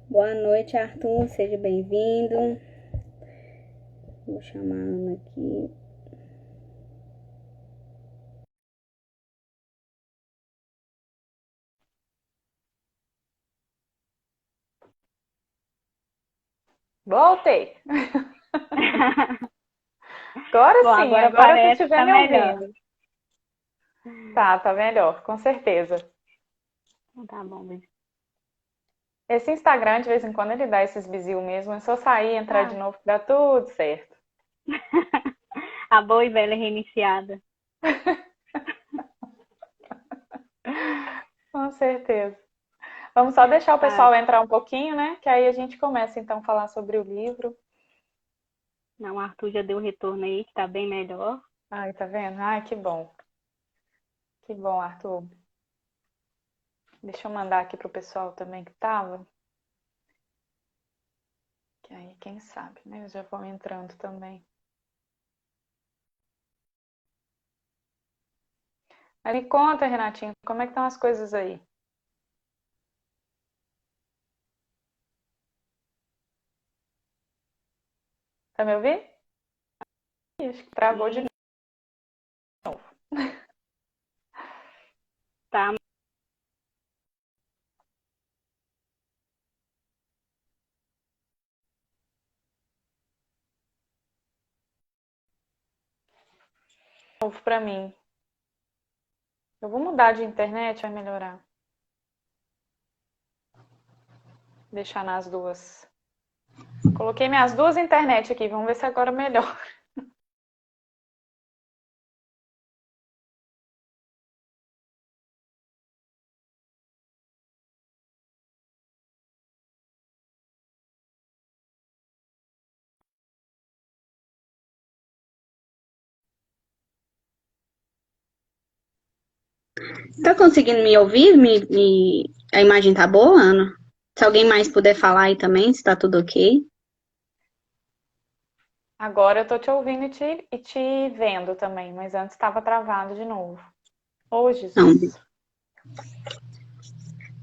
Boa noite, Arthur. Seja bem-vindo. Vou chamar a Ana aqui. Voltei. Agora Bom, sim, agora agora que parece que estiver tá me melhor. ouvindo. Tá melhor, com certeza. Tá bom, mas... Esse Instagram, de vez em quando, ele dá esses bizil mesmo. É só sair e entrar de Ah, novo que dá tudo certo. a boa e velha reiniciada. Com certeza. Vamos só deixar o Tá. pessoal entrar um pouquinho, né? Que aí a gente começa então a falar sobre o livro. Não, o Arthur já deu retorno aí, que tá bem melhor. Ai, tá vendo? Ai, que bom. Que bom, Arthur. Deixa eu mandar aqui pro pessoal também que tava. Que aí, quem sabe, né? Já vão entrando também. Aí me conta, Renatinho, como é que estão as coisas aí? Tá me ouvindo? Ih, acho que travou de E tá. novo pra mim. Eu vou mudar de internet, vai melhorar. Deixar nas duas. Coloquei minhas duas internet aqui, vamos ver se agora melhora. Tá conseguindo me ouvir? A imagem tá boa, Ana? Se alguém mais puder falar aí também, se tá tudo ok. Agora eu tô te ouvindo e te vendo também, mas antes estava travado de novo. Ô, Não, Jesus.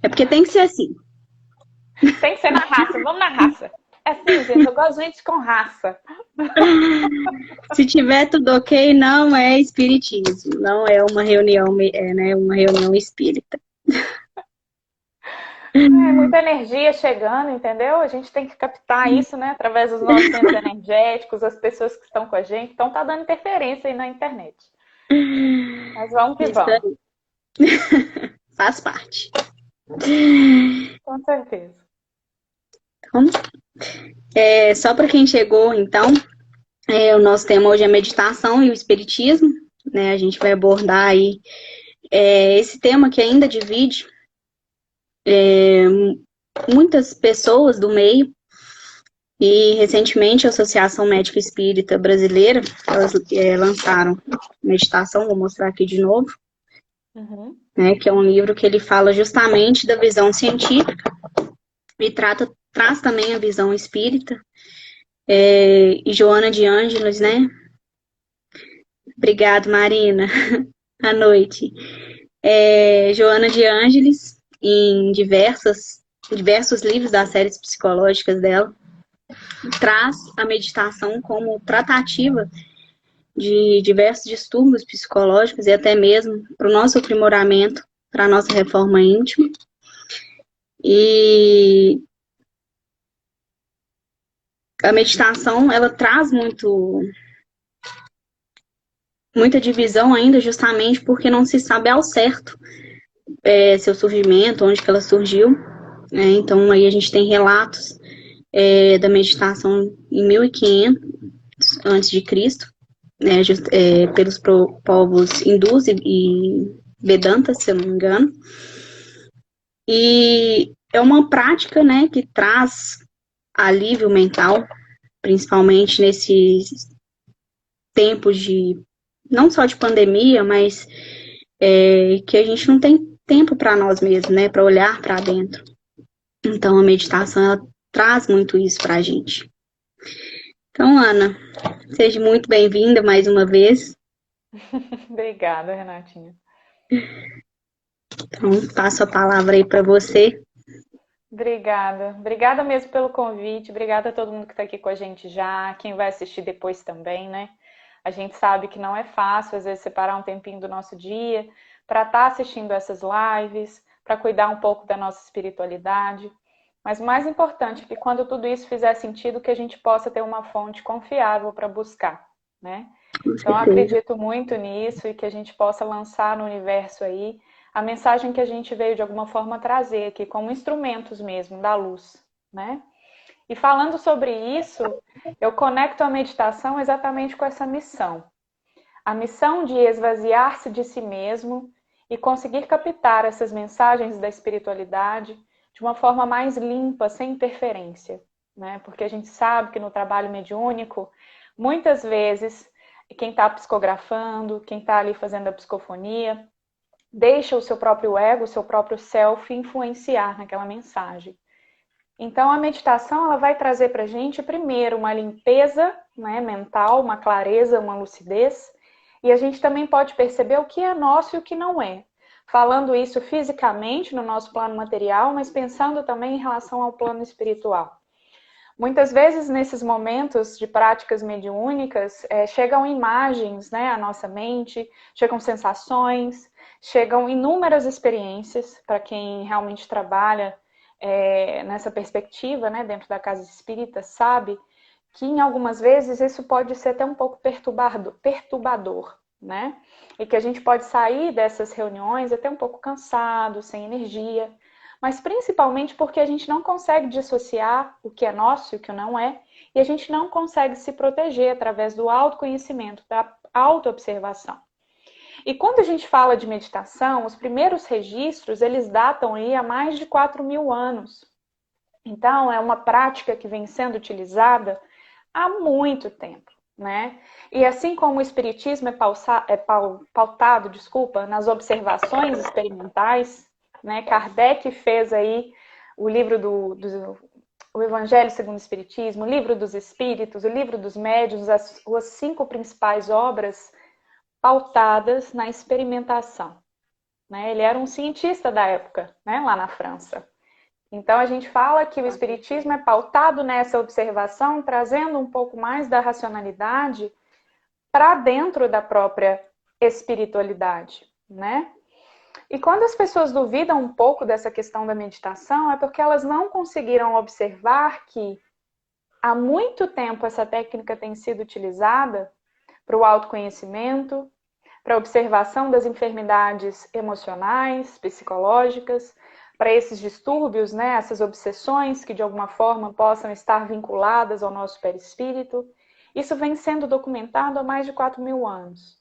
é porque tem que ser assim. Tem que ser na raça, vamos na raça. É assim, gente, eu gosto de gente com raça. Se tiver tudo ok, não é espiritismo, não é uma reunião, né, uma reunião espírita. É muita energia chegando, entendeu? A gente tem que captar isso, né, através dos nossos centros energéticos, as pessoas que estão com a gente. Então tá dando interferência aí na internet. Mas vamos que Isso vamos, aí, faz parte. com certeza. Então, só para quem chegou, então, o nosso tema hoje é meditação e o espiritismo, né? A gente vai abordar aí esse tema que ainda divide muitas pessoas do meio. E recentemente a Associação Médica Espírita Brasileira, elas lançaram meditação, vou mostrar aqui de novo, Uhum. né, que é um livro que ele fala justamente da visão científica e traz também a visão espírita. E Joana de Ângeles, né? Obrigado, Marina. À noite. Joana de Ângeles, em diversos livros das séries psicológicas dela, traz a meditação como tratativa de diversos distúrbios psicológicos e até mesmo para o nosso aprimoramento, para a nossa reforma íntima. E a meditação, ela traz muita divisão ainda, justamente porque não se sabe ao certo seu surgimento, onde que ela surgiu. Né? Então, aí a gente tem relatos da meditação em 1500 antes de Cristo, né, pelos povos hindus e Vedantas, se eu não me engano. E é uma prática, né, que traz alívio mental, principalmente nesses tempos de, não só de pandemia, mas que a gente não tem tempo para nós mesmos, né, para olhar para dentro. Então a meditação ela traz muito isso para a gente. Então, Ana, seja muito bem-vinda mais uma vez. Obrigada, Renatinha. Então, passo a palavra aí para você. Obrigada. Obrigada mesmo pelo convite. Obrigada a todo mundo que está aqui com a gente já, quem vai assistir depois também, né? A gente sabe que não é fácil, às vezes, separar um tempinho do nosso dia para estar assistindo essas lives, para cuidar um pouco da nossa espiritualidade. Mas o mais importante é que quando tudo isso fizer sentido, que a gente possa ter uma fonte confiável para buscar, né? Com Então, eu certeza. acredito muito nisso e que a gente possa lançar no universo aí a mensagem que a gente veio de alguma forma trazer aqui, como instrumentos mesmo da luz, né? E falando sobre isso, eu conecto a meditação exatamente com essa missão. A missão de esvaziar-se de si mesmo e conseguir captar essas mensagens da espiritualidade de uma forma mais limpa, sem interferência, né? Porque a gente sabe que no trabalho mediúnico, muitas vezes, quem está psicografando, quem está ali fazendo a psicofonia, deixa o seu próprio ego, o seu próprio self influenciar naquela mensagem. Então, a meditação ela vai trazer para a gente, primeiro, uma limpeza, né, mental, uma clareza, uma lucidez, e a gente também pode perceber o que é nosso e o que não é. Falando isso fisicamente no nosso plano material, mas pensando também em relação ao plano espiritual. Muitas vezes, nesses momentos de práticas mediúnicas, chegam imagens, né, à nossa mente, chegam sensações, chegam inúmeras experiências para quem realmente trabalha nessa perspectiva, né, dentro da casa espírita, sabe que em algumas vezes isso pode ser até um pouco perturbador, né? E que a gente pode sair dessas reuniões até um pouco cansado, sem energia, mas principalmente porque a gente não consegue dissociar o que é nosso e o que não é, e a gente não consegue se proteger através do autoconhecimento, da autoobservação. E quando a gente fala de meditação, os primeiros registros, eles datam aí há mais de 4.000 anos. Então, é uma prática que vem sendo utilizada há muito tempo, né? E assim como o espiritismo pautado, desculpa, nas observações experimentais, né? Kardec fez aí o livro o Evangelho segundo o Espiritismo, o livro dos Espíritos, o livro dos Médiuns, as 5 principais obras pautadas na experimentação, né? Ele era um cientista da época, né? Lá na França. Então, a gente fala que o espiritismo é pautado nessa observação, trazendo um pouco mais da racionalidade para dentro da própria espiritualidade, né? E quando as pessoas duvidam um pouco dessa questão da meditação, é porque elas não conseguiram observar que há muito tempo essa técnica tem sido utilizada para o autoconhecimento, para a observação das enfermidades emocionais, psicológicas, para esses distúrbios, né, essas obsessões que de alguma forma possam estar vinculadas ao nosso perispírito. Isso vem sendo documentado há mais de 4.000 anos.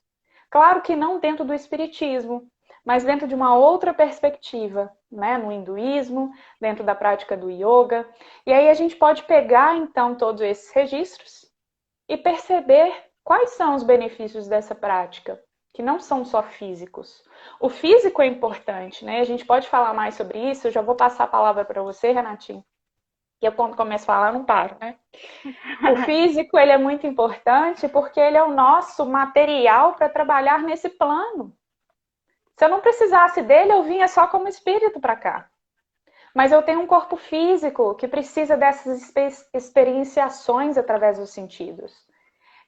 Claro que não dentro do espiritismo, mas dentro de uma outra perspectiva, né, no hinduísmo, dentro da prática do yoga. E aí a gente pode pegar então todos esses registros e perceber quais são os benefícios dessa prática, que não são só físicos. O físico é importante, né? A gente pode falar mais sobre isso. Eu já vou passar a palavra para você, Renatinho. E eu, quando começo a falar, não paro, né? O físico, ele é muito importante porque ele é o nosso material para trabalhar nesse plano. Se eu não precisasse dele, eu vinha só como espírito para cá. Mas eu tenho um corpo físico que precisa dessas experienciações através dos sentidos,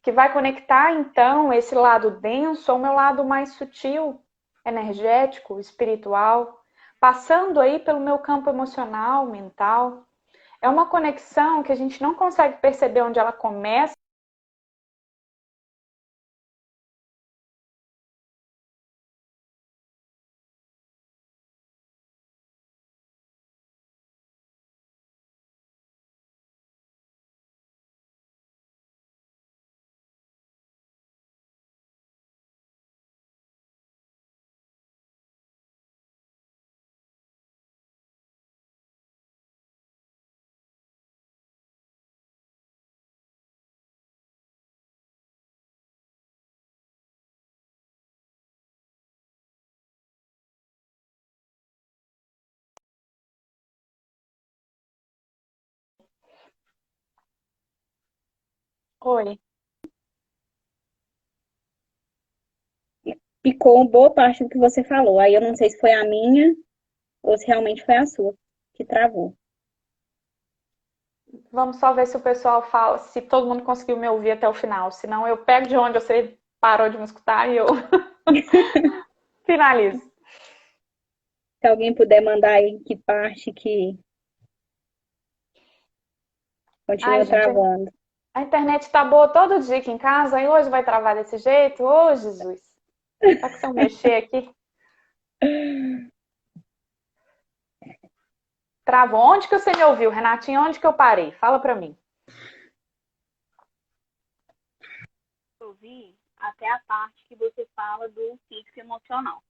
que vai conectar, então, esse lado denso ao meu lado mais sutil, energético, espiritual, passando aí pelo meu campo emocional, mental. É uma conexão que a gente não consegue perceber onde ela começa. Oi. Ficou boa parte do que você falou. Aí eu não sei se foi a minha ou se realmente foi a sua que travou. Vamos só ver se o pessoal fala, se todo mundo conseguiu me ouvir até o final. Senão eu pego de onde você parou de me escutar e eu finalizo. Se alguém puder mandar aí que parte que Ai, continua gente, travando. a internet tá boa todo dia aqui em casa, e hoje vai travar desse jeito? Ô, Jesus. Será que se eu mexer aqui? Travou. Onde que você me ouviu, Renatinha? Onde que eu parei? Fala pra mim. Eu vi até a parte que você fala do físico e emocional.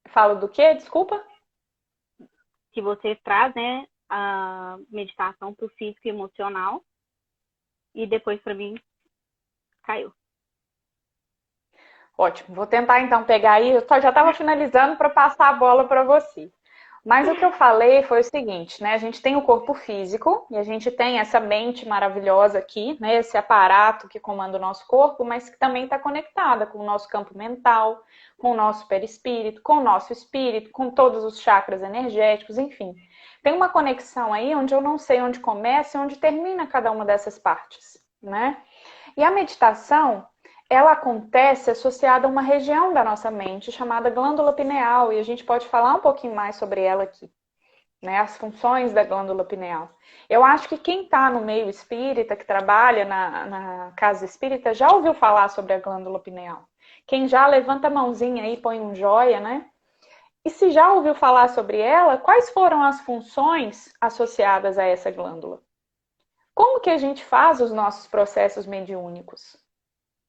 Falo do quê? Desculpa? Que você traz, né, a meditação para o físico e emocional. E depois, para mim, caiu. Ótimo. Vou tentar então pegar aí. Já estava finalizando para passar a bola para você. Mas o que eu falei foi o seguinte, né? A gente tem o corpo físico e a gente tem essa mente maravilhosa aqui, né? Esse aparato que comanda o nosso corpo, mas que também está conectada com o nosso campo mental, com o nosso perispírito, com o nosso espírito, com todos os chakras energéticos, enfim. Tem uma conexão aí onde eu não sei onde começa e onde termina cada uma dessas partes, né? E a meditação, ela acontece associada a uma região da nossa mente chamada glândula pineal, e a gente pode falar um pouquinho mais sobre ela aqui, né? As funções da glândula pineal. Eu acho que quem está no meio espírita, que trabalha na casa espírita, já ouviu falar sobre a glândula pineal. Quem já levanta a mãozinha aí e põe um joia, né? E se já ouviu falar sobre ela, quais foram as funções associadas a essa glândula? Como que a gente faz os nossos processos mediúnicos?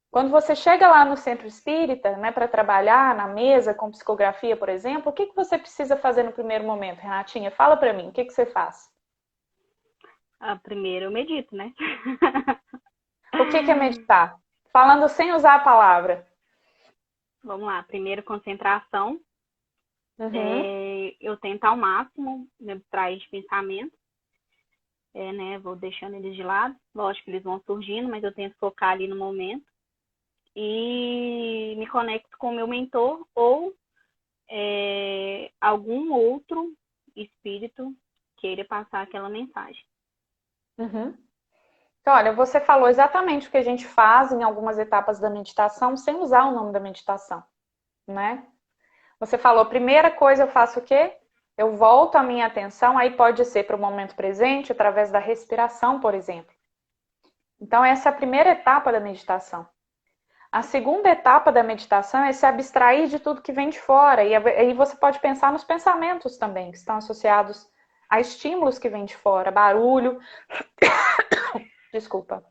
Quando você chega lá no centro espírita, né, para trabalhar na mesa com psicografia, por exemplo, o que que você precisa fazer no primeiro momento, Renatinha? Fala para mim, o que que você faz? Primeiro eu medito, né? O que que é meditar? Falando sem usar a palavra. Vamos lá. Primeiro, concentração. Uhum. Eu tento ao máximo me abstrair de pensamento. Né? Vou deixando eles de lado. Lógico que eles vão surgindo, mas eu tento focar ali no momento. E me conecto com o meu mentor ou algum outro espírito queira passar aquela mensagem. Uhum. Então, olha, você falou exatamente o que a gente faz em algumas etapas da meditação sem usar o nome da meditação, né? Você falou, primeira coisa eu faço o quê? Eu volto a minha atenção, aí pode ser para o momento presente, através da respiração, por exemplo. Então, essa é a primeira etapa da meditação. A segunda etapa da meditação é se abstrair de tudo que vem de fora. E aí você pode pensar nos pensamentos também, que estão associados a estímulos que vêm de fora, barulho, desculpa,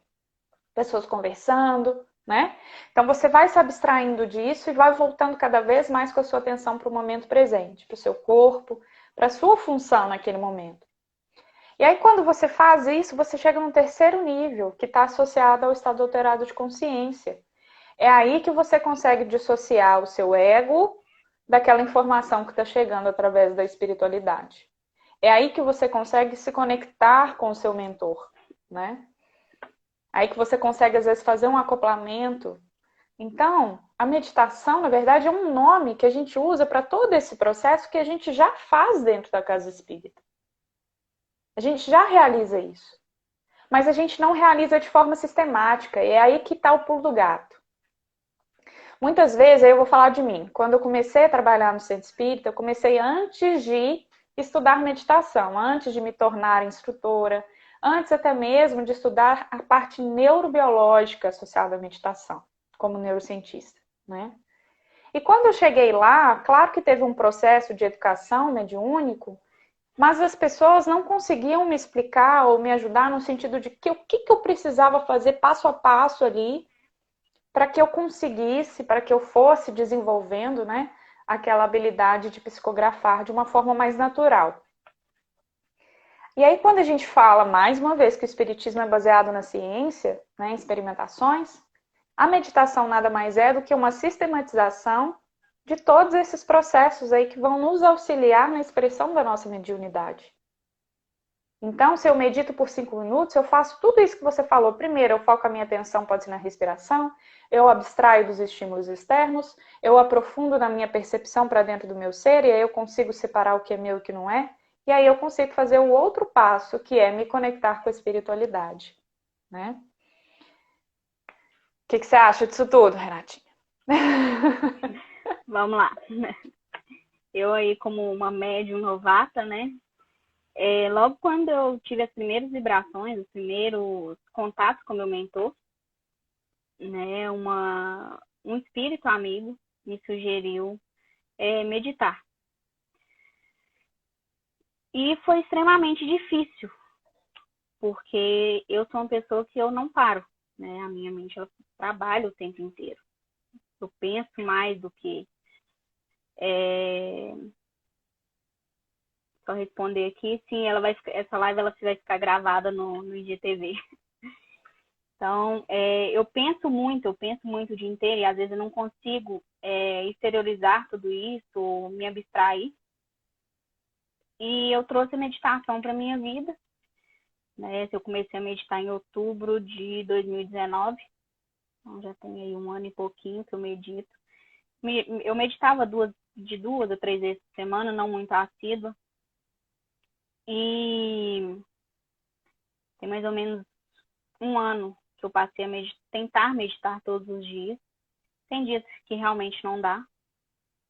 pessoas conversando, né? Então você vai se abstraindo disso e vai voltando cada vez mais com a sua atenção para o momento presente, para o seu corpo, para a sua função naquele momento. E aí, quando você faz isso, você chega num terceiro nível, que está associado ao estado alterado de consciência. É aí que você consegue dissociar o seu ego daquela informação que está chegando através da espiritualidade. É aí que você consegue se conectar com o seu mentor, né? Aí que você consegue, às vezes, fazer um acoplamento. Então, a meditação, na verdade, é um nome que a gente usa para todo esse processo que a gente já faz dentro da casa espírita. A gente já realiza isso. Mas a gente não realiza de forma sistemática. E é aí que está o pulo do gato. Muitas vezes, aí eu vou falar de mim. Quando eu comecei a trabalhar no centro espírita, eu comecei antes de estudar meditação, antes de me tornar instrutora, antes até mesmo de estudar a parte neurobiológica associada à meditação, como neurocientista, né? E quando eu cheguei lá, claro que teve um processo de educação mediúnico, mas as pessoas não conseguiam me explicar ou me ajudar no sentido de que o que eu precisava fazer passo a passo ali para que eu conseguisse, para que eu fosse desenvolvendo, né, aquela habilidade de psicografar de uma forma mais natural. E aí, quando a gente fala, mais uma vez, que o espiritismo é baseado na ciência, né, em experimentações, a meditação nada mais é do que uma sistematização de todos esses processos aí que vão nos auxiliar na expressão da nossa mediunidade. Então, se eu medito por 5 minutos, eu faço tudo isso que você falou. Primeiro, eu foco a minha atenção, pode ser na respiração, eu abstraio dos estímulos externos, eu aprofundo na minha percepção para dentro do meu ser, e aí eu consigo separar o que é meu e o que não é. E aí eu consigo fazer o outro passo, que é me conectar com a espiritualidade, né? O que você acha disso tudo, Renatinha? Vamos lá. Eu aí, como uma médium novata, né? Logo quando eu tive as primeiras vibrações, os primeiros contatos com meu mentor, né? Um espírito amigo me sugeriu meditar. E foi extremamente difícil, porque eu sou uma pessoa que eu não paro, né? A minha mente ela trabalha o tempo inteiro. Eu penso mais do que só responder aqui, sim, essa live ela vai ficar gravada no IGTV. Então, eu penso muito o dia inteiro e às vezes eu não consigo exteriorizar tudo isso, me abstrair. E eu trouxe a meditação para minha vida, né? Eu comecei a meditar em outubro de 2019, então já tem aí 1 ano e pouquinho que eu medito. Eu meditava de 2 a 3 vezes por semana, não muito assídua. E tem mais ou menos 1 ano que eu passei a tentar meditar todos os dias. Tem dias que realmente não dá,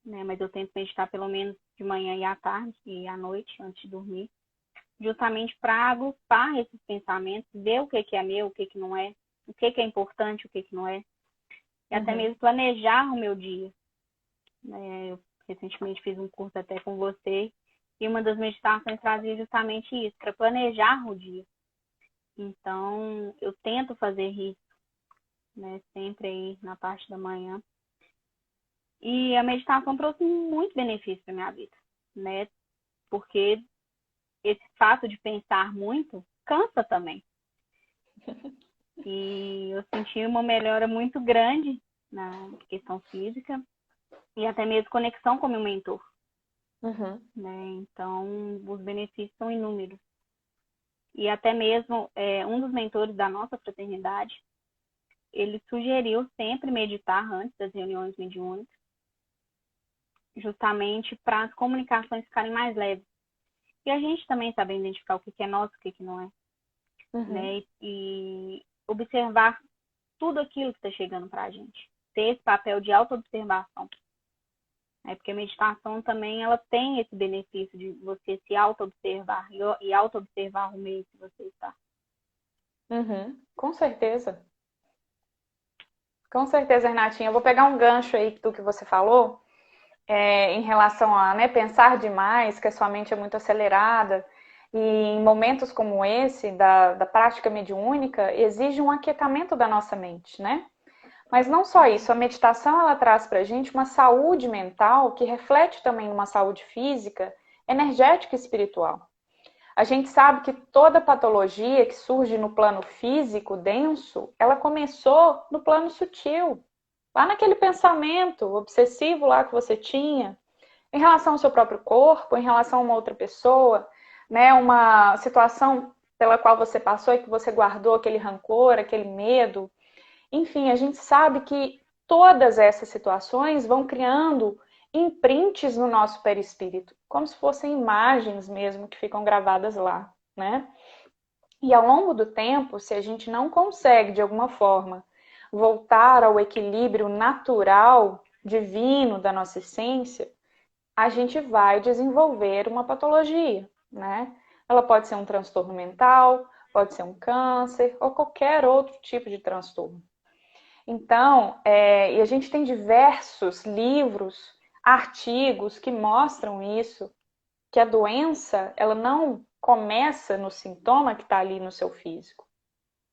né? Mas eu tento meditar pelo menos de manhã e à tarde e à noite, antes de dormir. Justamente para agrupar esses pensamentos, ver o que é meu, o que não é, o que é importante, o que não é. E até mesmo planejar o meu dia. Eu recentemente fiz um curso até com você e uma das meditações trazia justamente isso, para planejar o dia. Então, eu tento fazer isso, né? Sempre aí na parte da manhã. E a meditação trouxe muito benefício para minha vida, né? Porque esse fato de pensar muito cansa também. E eu senti uma melhora muito grande na questão física e até mesmo conexão com o meu mentor. Né? Então, os benefícios são inúmeros. E até mesmo um dos mentores da nossa fraternidade, ele sugeriu sempre meditar antes das reuniões mediúnicas, justamente para as comunicações ficarem mais leves. E a gente também sabe identificar o que é nosso, o que não é. Né? E observar tudo aquilo que está chegando para a gente. Ter esse papel de auto-observação. Porque a meditação também ela tem esse benefício de você se auto-observar e auto-observar o meio que você está. Com certeza. Com certeza, Renatinha. Eu vou pegar um gancho aí do que você falou, em relação a, né, pensar demais, que a sua mente é muito acelerada. E em momentos como esse, da prática mediúnica, exige um aquietamento da nossa mente, né? Mas não só isso, a meditação ela traz para a gente uma saúde mental que reflete também uma saúde física, energética e espiritual. A gente sabe que toda patologia que surge no plano físico denso, ela começou no plano sutil, lá naquele pensamento obsessivo lá que você tinha, em relação ao seu próprio corpo, em relação a uma outra pessoa, né? Uma situação pela qual você passou e que você guardou aquele rancor, aquele medo. Enfim, a gente sabe que todas essas situações vão criando imprints no nosso perispírito, como se fossem imagens mesmo que ficam gravadas lá, né? E ao longo do tempo, se a gente não consegue, de alguma forma, voltar ao equilíbrio natural, divino da nossa essência, a gente vai desenvolver uma patologia, né? Ela pode ser um transtorno mental, pode ser um câncer ou qualquer outro tipo de transtorno. Então, e a gente tem diversos livros, artigos que mostram isso, que a doença, ela não começa no sintoma que está ali no seu físico.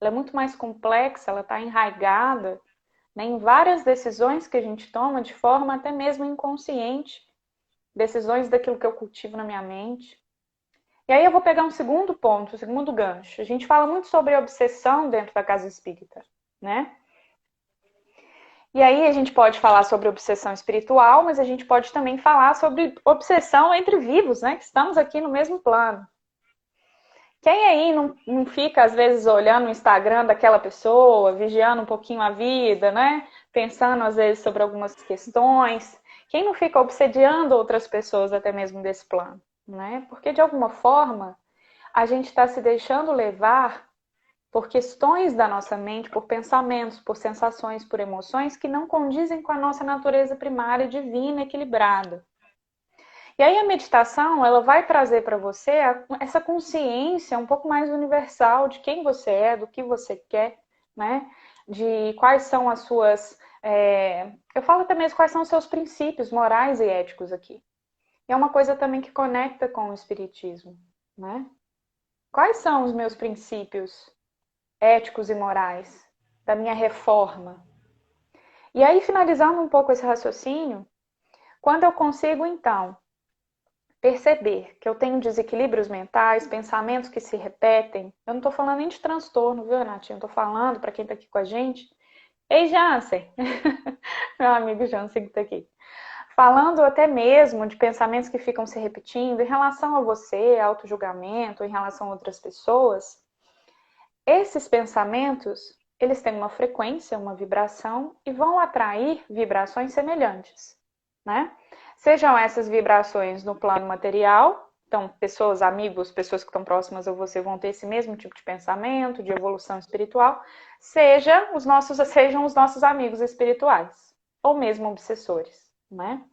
Ela é muito mais complexa, ela está enraizada, né, em várias decisões que a gente toma de forma até mesmo inconsciente. Decisões daquilo que eu cultivo na minha mente. E aí eu vou pegar um segundo ponto, um segundo gancho. A gente fala muito sobre obsessão dentro da casa espírita, né? E aí a gente pode falar sobre obsessão espiritual, mas a gente pode também falar sobre obsessão entre vivos, né? Que estamos aqui no mesmo plano. Quem aí não fica, às vezes, olhando o Instagram daquela pessoa, vigiando um pouquinho a vida, né? Pensando, às vezes, sobre algumas questões. Quem não fica obsediando outras pessoas até mesmo desse plano, né? Porque de alguma forma a gente está se deixando levar por questões da nossa mente, por pensamentos, por sensações, por emoções que não condizem com a nossa natureza primária, divina, equilibrada. E aí a meditação, ela vai trazer para você essa consciência um pouco mais universal de quem você é, do que você quer, né? De quais são as suas... Eu falo até mesmo quais são os seus princípios morais e éticos aqui. E é uma coisa também que conecta com o espiritismo, né? Quais são os meus princípios éticos e morais da minha reforma? E aí, finalizando um pouco esse raciocínio, quando eu consigo, então, perceber que eu tenho desequilíbrios mentais, pensamentos que se repetem, eu não estou falando nem de transtorno, viu, Renatinho? Eu estou falando, para quem está aqui com a gente, ei, Jansen, meu amigo Jansen que está aqui, falando até mesmo de pensamentos que ficam se repetindo em relação a você, auto-julgamento, em relação a outras pessoas, esses pensamentos, eles têm uma frequência, uma vibração e vão atrair vibrações semelhantes, né? Sejam essas vibrações no plano material, então pessoas, amigos, pessoas que estão próximas a você vão ter esse mesmo tipo de pensamento, de evolução espiritual, sejam os nossos amigos espirituais, ou mesmo obsessores, né?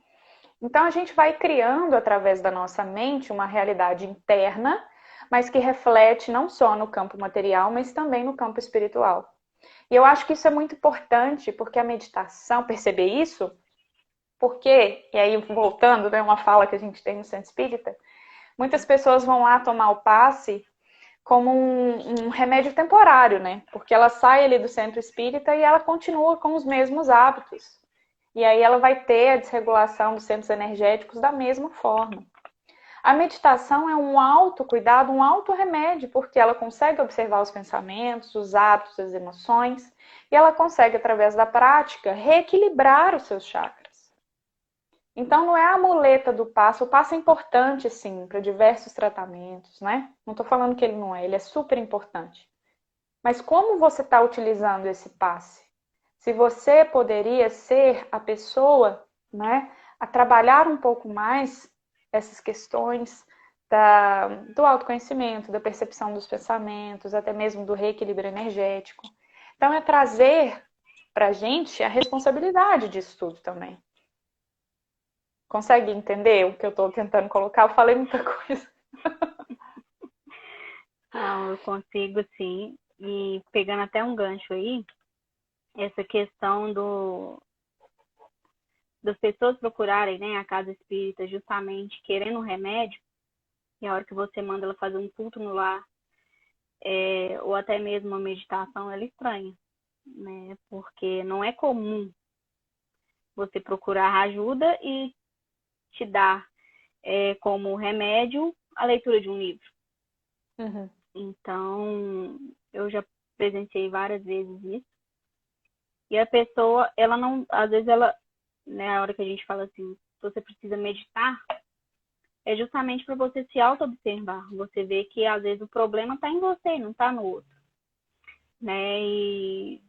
Então a gente vai criando através da nossa mente uma realidade interna, mas que reflete não só no campo material, mas também no campo espiritual. E eu acho que isso é muito importante, porque a meditação, perceber isso, porque, e aí voltando, né, uma fala que a gente tem no Centro Espírita, muitas pessoas vão lá tomar o passe como um remédio temporário, né? Porque ela sai ali do Centro Espírita e ela continua com os mesmos hábitos. E aí ela vai ter a desregulação dos centros energéticos da mesma forma. A meditação é um autocuidado, um autorremédio, porque ela consegue observar os pensamentos, os hábitos, as emoções, e ela consegue, através da prática, reequilibrar os seus chakras. Então, não é a muleta do passo. O passo é importante, sim, para diversos tratamentos, né? Não estou falando que ele não é, ele é super importante. Mas como você está utilizando esse passe? Se você poderia ser a pessoa, né, a trabalhar um pouco mais essas questões do autoconhecimento, da percepção dos pensamentos, até mesmo do reequilíbrio energético. Então, é trazer para a gente a responsabilidade disso tudo também. Consegue entender o que eu estou tentando colocar? Eu falei muita coisa. Não, eu consigo sim. E pegando até um gancho aí, essa questão das pessoas procurarem, né, a casa espírita justamente querendo um remédio, e a hora que você manda ela fazer um culto no lar, ou até mesmo uma meditação, ela estranha, né? Porque não é comum você procurar ajuda e te dar como remédio a leitura de um livro. Uhum. Então, eu já presenciei várias vezes isso. E a pessoa, ela não, às vezes ela, né, a hora que a gente fala assim, você precisa meditar, é justamente para você se auto-observar. Você vê que às vezes o problema está em você, não está no outro. Né? E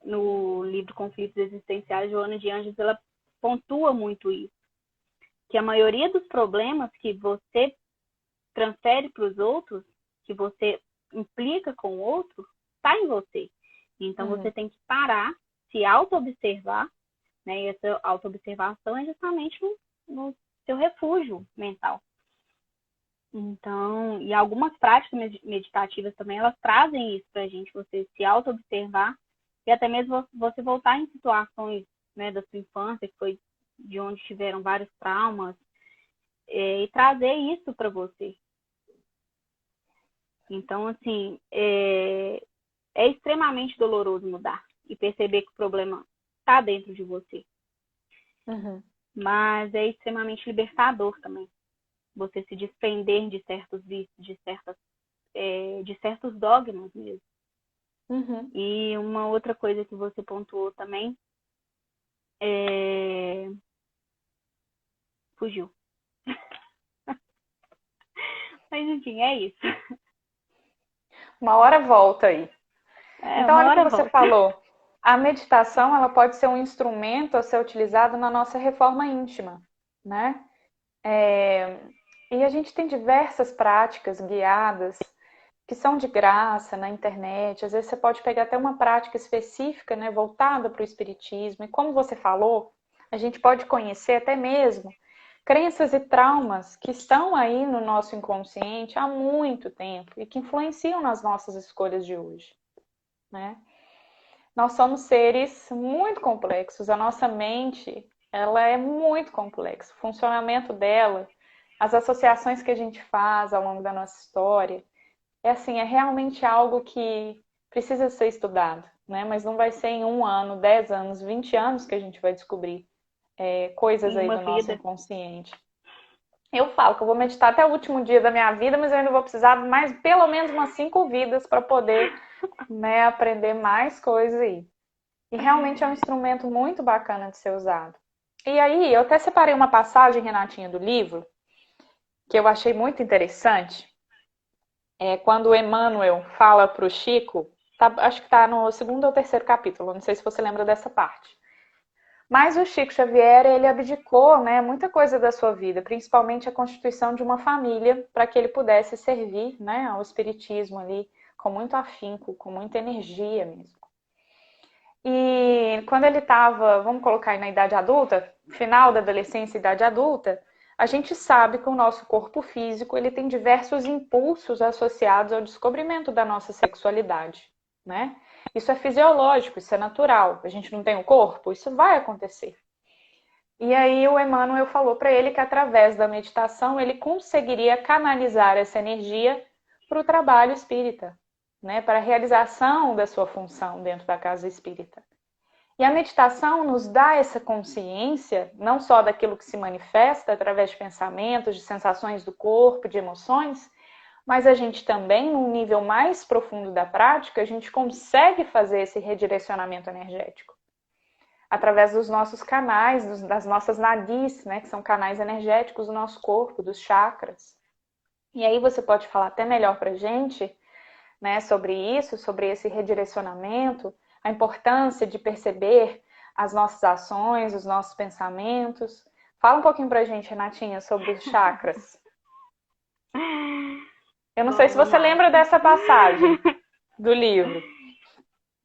no livro Conflitos Existenciais, Joana de Anjos, ela pontua muito isso. Que a maioria dos problemas que você transfere para os outros, que você implica com o outro, está em você. Então, você tem que parar, se auto-observar, né? E essa auto-observação é justamente no seu refúgio mental. Então, e algumas práticas meditativas também, elas trazem isso para a gente, você se auto-observar e até mesmo você voltar em situações, né, da sua infância, que foi de onde tiveram vários traumas, e trazer isso para você. Então, assim, é extremamente doloroso mudar e perceber que o problema está dentro de você. Uhum. Mas é extremamente libertador também. Você se desprender de certos vícios, de certos dogmas mesmo. Uhum. E uma outra coisa que você pontuou também fugiu. Mas, enfim, é isso. Uma hora volta aí. Então, olha o que você falou. A meditação, ela pode ser um instrumento a ser utilizado na nossa reforma íntima, né? E a gente tem diversas práticas guiadas que são de graça na internet. Às vezes você pode pegar até uma prática específica, né, voltada para o espiritismo. E como você falou, a gente pode conhecer até mesmo crenças e traumas que estão aí no nosso inconsciente há muito tempo e que influenciam nas nossas escolhas de hoje, né? Nós somos seres muito complexos. A nossa mente, ela é muito complexa. O funcionamento dela, as associações que a gente faz ao longo da nossa história, é assim, é realmente algo que precisa ser estudado, né? Mas não vai ser em 1 ano, 10 anos, 20 anos que a gente vai descobrir coisas Em aí uma do nosso vida. inconsciente. Eu falo que eu vou meditar até o último dia da minha vida, mas eu ainda vou precisar de mais pelo menos umas 5 vidas para poder, né, aprender mais coisas aí. E realmente é um instrumento muito bacana de ser usado. E aí, eu até separei uma passagem, Renatinha, do livro, que eu achei muito interessante. Quando o Emmanuel fala para o Chico, acho que está no segundo ou terceiro capítulo, não sei se você lembra dessa parte. Mas o Chico Xavier, ele abdicou, né, muita coisa da sua vida, principalmente a constituição de uma família, para que ele pudesse servir, né, ao espiritismo ali, com muito afinco, com muita energia mesmo. E quando ele estava, vamos colocar aí na idade adulta, final da adolescência e idade adulta, a gente sabe que o nosso corpo físico ele tem diversos impulsos associados ao descobrimento da nossa sexualidade, né? Isso é fisiológico, isso é natural. A gente não tem o corpo, isso vai acontecer. E aí o Emmanuel falou para ele que através da meditação ele conseguiria canalizar essa energia para o trabalho espírita, né? Para a realização da sua função dentro da casa espírita. E a meditação nos dá essa consciência, não só daquilo que se manifesta através de pensamentos, de sensações do corpo, de emoções, mas a gente também, num nível mais profundo da prática, a gente consegue fazer esse redirecionamento energético. Através dos nossos canais, das nossas nadis, né, que são canais energéticos do nosso corpo, dos chakras. E aí você pode falar até melhor pra gente, né, sobre isso, sobre esse redirecionamento, a importância de perceber as nossas ações, os nossos pensamentos. Fala um pouquinho pra gente, Renatinha, sobre os chakras. Eu não sei Bom, se vamos você lá. lembra dessa passagem do livro.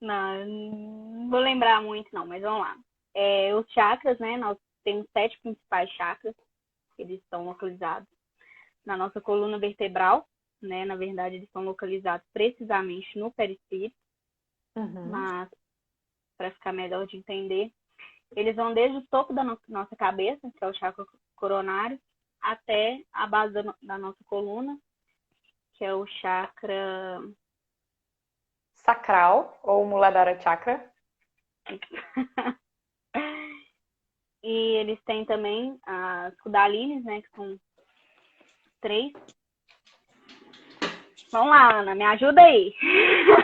Não vou lembrar muito, não, mas vamos lá. Os chakras, né? Nós temos 7 principais chakras, eles estão localizados na nossa coluna vertebral, né? Na verdade, eles estão localizados precisamente no perispírito, mas para ficar melhor de entender, eles vão desde o topo da nossa cabeça, que é o chakra coronário, até a base da nossa coluna, que é o chakra Sacral, ou Muladhara Chakra. E eles têm também as Kundalines, né, que são 3. Vamos lá, Ana, me ajuda aí.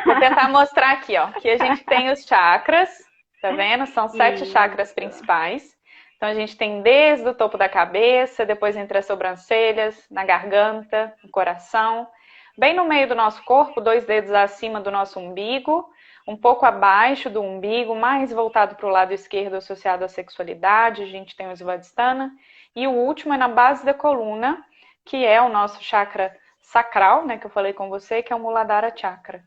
Vou tentar mostrar aqui, ó. Aqui a gente tem os chakras, tá vendo? São 7 chakras principais. Então a gente tem desde o topo da cabeça, depois entre as sobrancelhas, na garganta, no coração, bem no meio do nosso corpo, 2 dedos acima do nosso umbigo, um pouco abaixo do umbigo, mais voltado para o lado esquerdo associado à sexualidade, a gente tem o Svadhisthana, e o último é na base da coluna, que é o nosso chakra sacral, né, que eu falei com você, que é o Muladhara Chakra.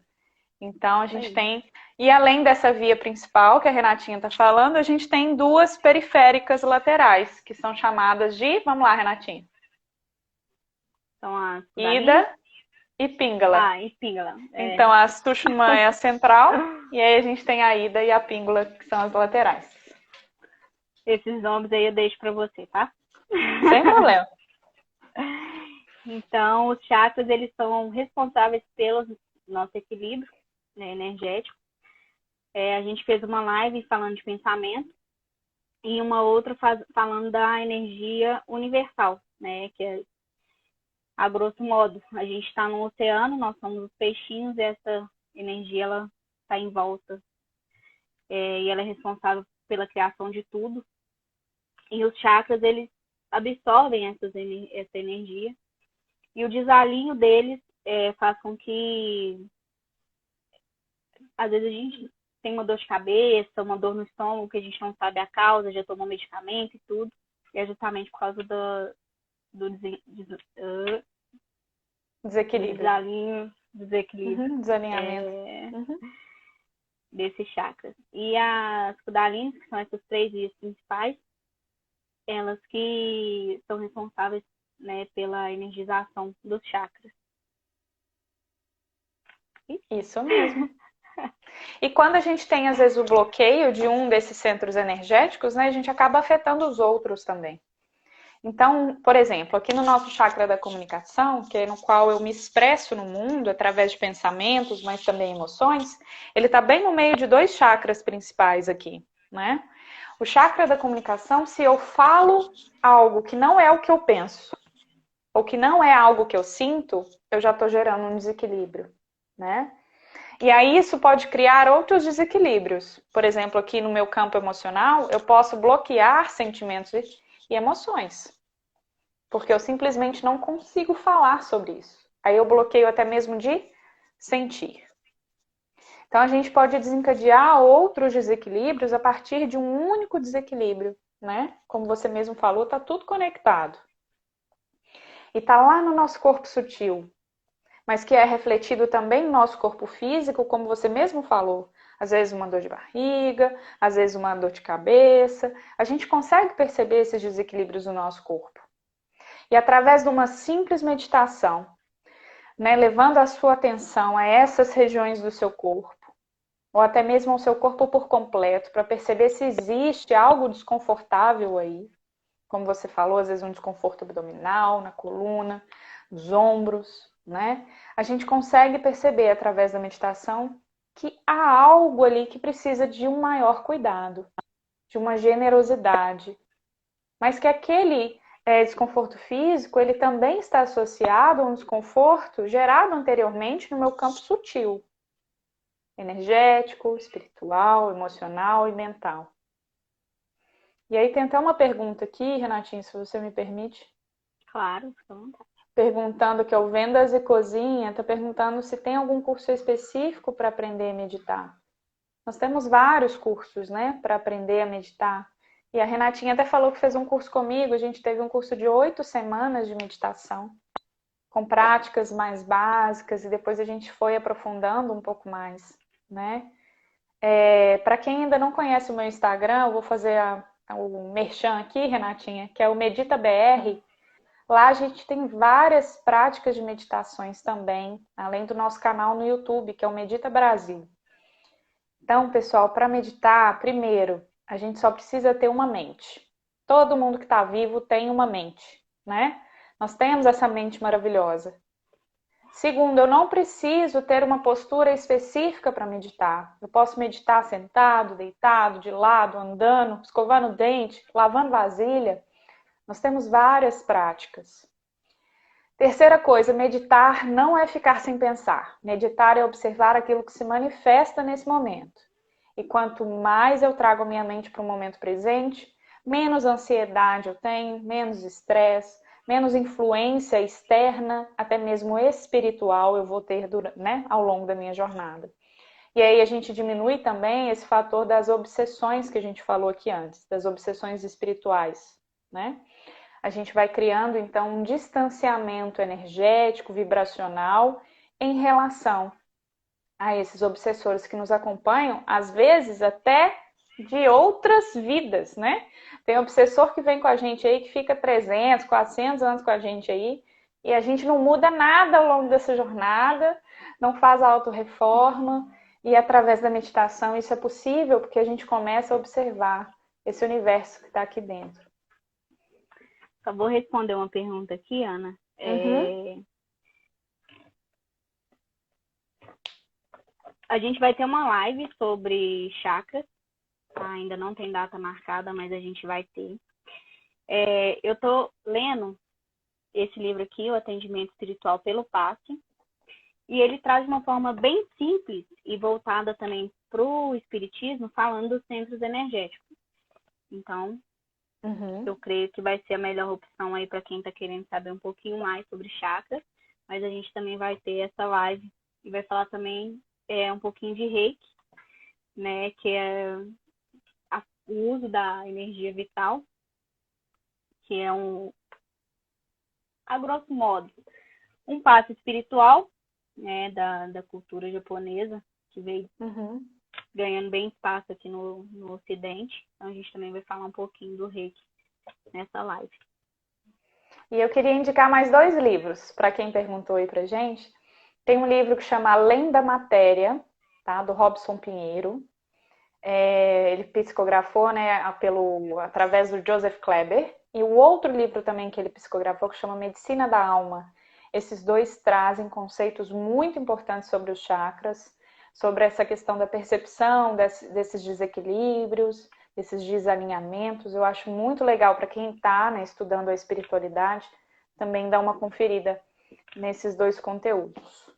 Então a gente tem, e além dessa via principal que a Renatinha está falando, a gente tem 2 periféricas laterais, que são chamadas de, vamos lá, Renatinha. São as Ida e Pingala. e Pingala. Então a Sushumna é a central, e aí a gente tem a Ida e a Pingala, que são as laterais. Esses nomes aí eu deixo para você, tá? Sem problema. Então, os chakras, eles são responsáveis pelo nosso equilíbrio, né, energético. A gente fez uma live falando de pensamento e uma outra falando da energia universal, né, que é, a grosso modo, a gente está no oceano, nós somos os peixinhos e essa energia, ela está em volta. E ela é responsável pela criação de tudo. E os chakras, eles absorvem essa energia. E o desalinho deles faz com que, às vezes, a gente tem uma dor de cabeça, uma dor no estômago, que a gente não sabe a causa, já tomou medicamento e tudo. E é justamente por causa do Desequilíbrio. desequilíbrio Desalinhamento. Uhum. desses chakras. E as Kundalinis, que são essas 3 vias principais, elas que são responsáveis, né, pela energização dos chakras. Isso mesmo. E quando a gente tem, às vezes, o bloqueio de um desses centros energéticos, né, a gente acaba afetando os outros também. Então, por exemplo, aqui no nosso chakra da comunicação, que é no qual eu me expresso no mundo através de pensamentos, mas também emoções, ele está bem no meio de 2 chakras principais aqui, né? O chakra da comunicação, se eu falo algo que não é o que eu penso, ou que não é algo que eu sinto, eu já estou gerando um desequilíbrio, né? E aí isso pode criar outros desequilíbrios. Por exemplo, aqui no meu campo emocional, eu posso bloquear sentimentos e emoções, porque eu simplesmente não consigo falar sobre isso. Aí eu bloqueio até mesmo de sentir. Então a gente pode desencadear outros desequilíbrios a partir de um único desequilíbrio, né? Como você mesmo falou, tá tudo conectado. E tá lá no nosso corpo sutil, mas que é refletido também no nosso corpo físico, como você mesmo falou. Às vezes uma dor de barriga, às vezes uma dor de cabeça. A gente consegue perceber esses desequilíbrios no nosso corpo. E através de uma simples meditação, né, levando a sua atenção a essas regiões do seu corpo, ou até mesmo ao seu corpo por completo, para perceber se existe algo desconfortável aí, como você falou, às vezes um desconforto abdominal, na coluna, nos ombros, né? A gente consegue perceber através da meditação que há algo ali que precisa de um maior cuidado, de uma generosidade, mas que aquele desconforto físico, ele também está associado a um desconforto gerado anteriormente no meu campo sutil, energético, espiritual, emocional e mental. E aí tem até uma pergunta aqui, Renatinho, se você me permite. Claro, fica à vontade. Perguntando que é o Vendas e Cozinha, está perguntando se tem algum curso específico para aprender a meditar. Nós temos vários cursos, né, para aprender a meditar. E a Renatinha até falou que fez um curso comigo, a gente teve um curso de 8 semanas de meditação, com práticas mais básicas, e depois a gente foi aprofundando um pouco mais, né? Para quem ainda não conhece o meu Instagram, eu vou fazer o merchan aqui, Renatinha, que é o Medita BR. Lá a gente tem várias práticas de meditações também, além do nosso canal no YouTube, que é o Medita Brasil. Então, pessoal, para meditar, primeiro, a gente só precisa ter uma mente. Todo mundo que está vivo tem uma mente, né? Nós temos essa mente maravilhosa. Segundo, eu não preciso ter uma postura específica para meditar. Eu posso meditar sentado, deitado, de lado, andando, escovando o dente, lavando vasilha. Nós temos várias práticas. Terceira coisa, meditar não é ficar sem pensar. Meditar é observar aquilo que se manifesta nesse momento. E quanto mais eu trago a minha mente para o momento presente, menos ansiedade eu tenho, menos estresse, menos influência externa, até mesmo espiritual, eu vou ter, né, ao longo da minha jornada. E aí a gente diminui também esse fator das obsessões que a gente falou aqui antes, das obsessões espirituais, né? A gente vai criando, então, um distanciamento energético, vibracional, em relação a esses obsessores que nos acompanham, às vezes até de outras vidas, né? Tem obsessor que vem com a gente aí, que fica 300, 400 anos com a gente aí, e a gente não muda nada ao longo dessa jornada, não faz a autorreforma, e através da meditação isso é possível, porque a gente começa a observar esse universo que está aqui dentro. Só vou responder uma pergunta aqui, Ana. A gente vai ter uma live sobre chakras. Ainda não tem data marcada, mas a gente vai ter. Eu tô lendo esse livro aqui, O Atendimento Espiritual pelo Passe, e ele traz uma forma bem simples e voltada também para o espiritismo, falando dos centros energéticos. Então, eu creio que vai ser a melhor opção aí para quem está querendo saber um pouquinho mais sobre chakras, mas a gente também vai ter essa live e vai falar também um pouquinho de Reiki, né, que é o uso da energia vital, que é a grosso modo, um passo espiritual, né, da cultura japonesa, que veio ganhando bem espaço aqui no Ocidente. Então, a gente também vai falar um pouquinho do Reiki nessa live. E eu queria indicar mais 2 livros, para quem perguntou aí pra gente. Tem um livro que chama Além da Matéria, tá? Do Robson Pinheiro. Ele psicografou, né, através do Joseph Kleber. E o outro livro também que ele psicografou, que chama Medicina da Alma. Esses 2 trazem conceitos muito importantes sobre os chakras, sobre essa questão da percepção desses desequilíbrios, desses desalinhamentos. Eu acho muito legal para quem está, né, estudando a espiritualidade, também dar uma conferida nesses 2 conteúdos.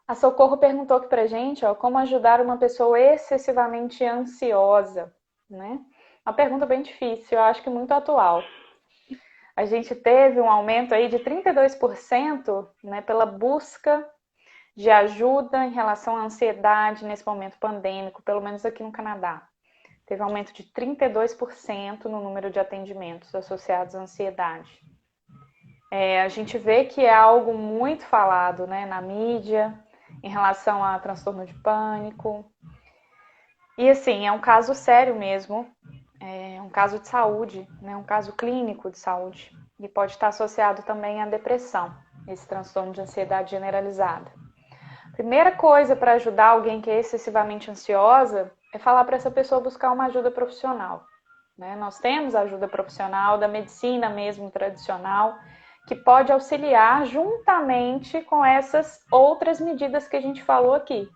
A Socorro perguntou aqui pra gente, como ajudar uma pessoa excessivamente ansiosa, né? Uma pergunta bem difícil, eu acho que muito atual. A gente teve um aumento aí de 32%, né, pela busca de ajuda em relação à ansiedade nesse momento pandêmico, pelo menos aqui no Canadá. Teve um aumento de 32% no número de atendimentos associados à ansiedade. A gente vê que é algo muito falado, né, na mídia, em relação a transtorno de pânico. E assim, é um caso sério mesmo, é um caso de saúde, né, um caso clínico de saúde. E pode estar associado também à depressão, esse transtorno de ansiedade generalizada. Primeira coisa para ajudar alguém que é excessivamente ansiosa é falar para essa pessoa buscar uma ajuda profissional. Né? Nós temos a ajuda profissional da medicina mesmo tradicional, que pode auxiliar juntamente com essas outras medidas que a gente falou aqui.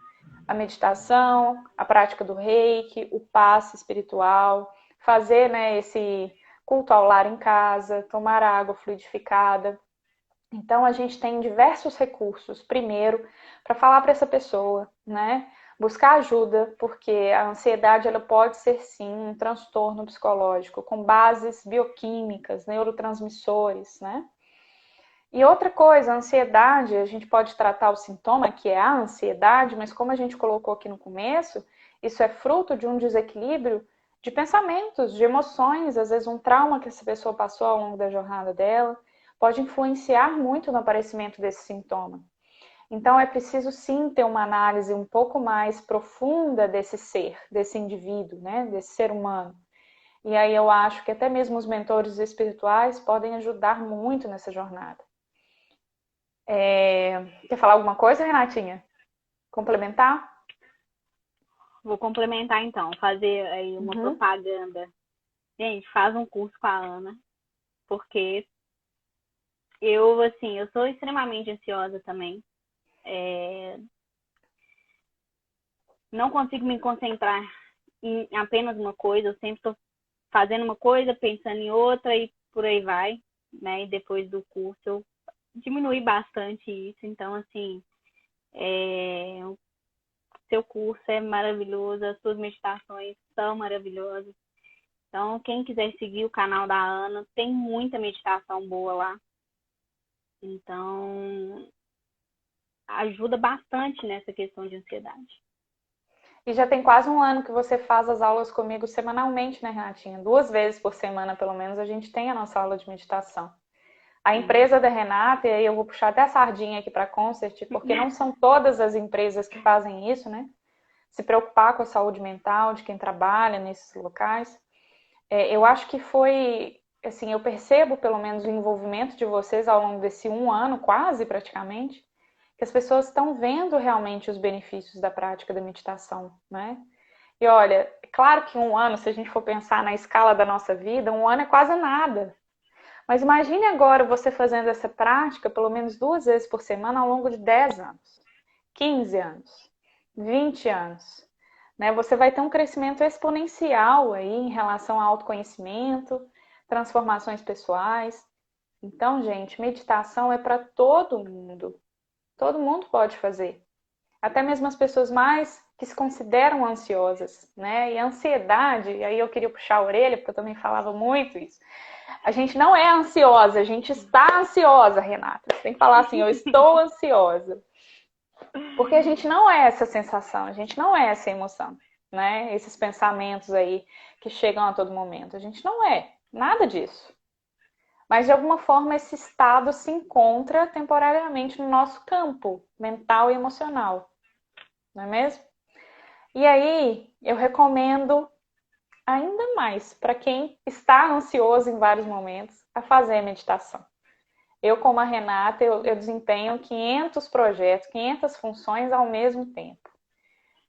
A meditação, a prática do reiki, o passe espiritual, fazer, né, esse culto ao lar em casa, tomar água fluidificada. Então, a gente tem diversos recursos, primeiro, para falar para essa pessoa, né? Buscar ajuda, porque a ansiedade ela pode ser, sim, um transtorno psicológico com bases bioquímicas, neurotransmissores, né? E outra coisa, a ansiedade, a gente pode tratar o sintoma, que é a ansiedade, mas como a gente colocou aqui no começo, isso é fruto de um desequilíbrio de pensamentos, de emoções, às vezes um trauma que essa pessoa passou ao longo da jornada dela, pode influenciar muito no aparecimento desse sintoma. Então é preciso sim ter uma análise um pouco mais profunda desse ser, desse indivíduo, né, desse ser humano. E aí eu acho que até mesmo os mentores espirituais podem ajudar muito nessa jornada. Quer falar alguma coisa, Renatinha? Complementar? Vou complementar então, fazer aí uma propaganda. Gente, faz um curso com a Ana, porque eu sou extremamente ansiosa também. Não consigo me concentrar em apenas uma coisa, eu sempre estou fazendo uma coisa, pensando em outra e por aí vai, né? E depois do curso eu diminui bastante isso, então assim, o seu curso é maravilhoso, as suas meditações são maravilhosas. Então, quem quiser seguir o canal da Ana, tem muita meditação boa lá. Então, ajuda bastante nessa questão de ansiedade. E já tem quase um ano que você faz as aulas comigo semanalmente, né, Renatinha? 2 vezes por semana, pelo menos, a gente tem a nossa aula de meditação. A empresa da Renata, e aí eu vou puxar até a sardinha aqui para a Concert, porque não são todas as empresas que fazem isso, né? Se preocupar com a saúde mental de quem trabalha nesses locais. Eu acho que foi, assim, eu percebo pelo menos o envolvimento de vocês ao longo desse 1 ano, quase praticamente, que as pessoas estão vendo realmente os benefícios da prática da meditação, né? E olha, é claro que 1 ano, se a gente for pensar na escala da nossa vida, 1 ano é quase nada. Mas imagine agora você fazendo essa prática pelo menos 2 vezes por semana ao longo de 10 anos, 15 anos, 20 anos. Né? Você vai ter um crescimento exponencial aí em relação ao autoconhecimento, transformações pessoais. Então, gente, meditação é para todo mundo. Todo mundo pode fazer. Até mesmo as pessoas mais que se consideram ansiosas, né? E a ansiedade, e aí eu queria puxar a orelha, porque eu também falava muito isso. A gente não é ansiosa, a gente está ansiosa, Renata. Você tem que falar assim, eu estou ansiosa. Porque a gente não é essa sensação, a gente não é essa emoção, né? Esses pensamentos aí que chegam a todo momento. A gente não é nada disso. mas de alguma forma esse estado se encontra temporariamente no nosso campo mental e emocional, não é mesmo? E aí eu recomendo ainda mais para quem está ansioso em vários momentos a fazer meditação. Eu, como a Renata, eu desempenho 500 projetos, 500 funções ao mesmo tempo.